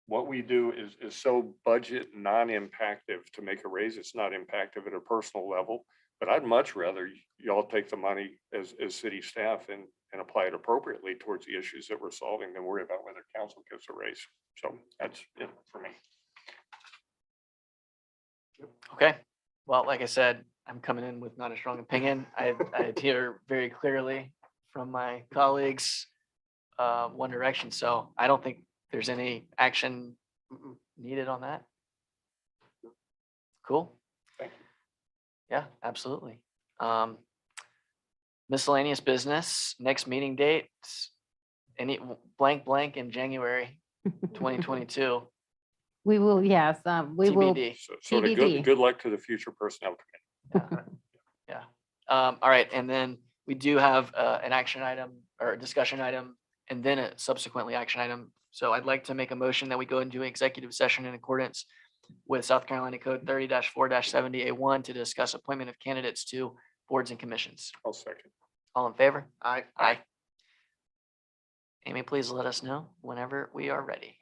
What we do is so budget non-impactive to make a raise. It's not impactive at a personal level, but I'd much rather y'all take the money as city staff and apply it appropriately towards the issues that we're solving than worry about whether council gives a raise. So that's it for me. Okay, well, like I said, I'm coming in with not a strong opinion. I hear very clearly from my colleagues, one direction. So I don't think there's any action needed on that. Cool. Thank you. Yeah, absolutely. Miscellaneous business, next meeting date, any blank in January 2022. We will, yes, we will. TBD. So sort of TBD. good luck to the future personnel committee. Yeah. All right. And then we do have an action item or a discussion item and then a subsequently action item. So I'd like to make a motion that we go into executive session in accordance with South Carolina Code 30-4-70A1 to discuss appointment of candidates to boards and commissions. I'll second. All in favor? Aye. Aye. Amy, please let us know whenever we are ready.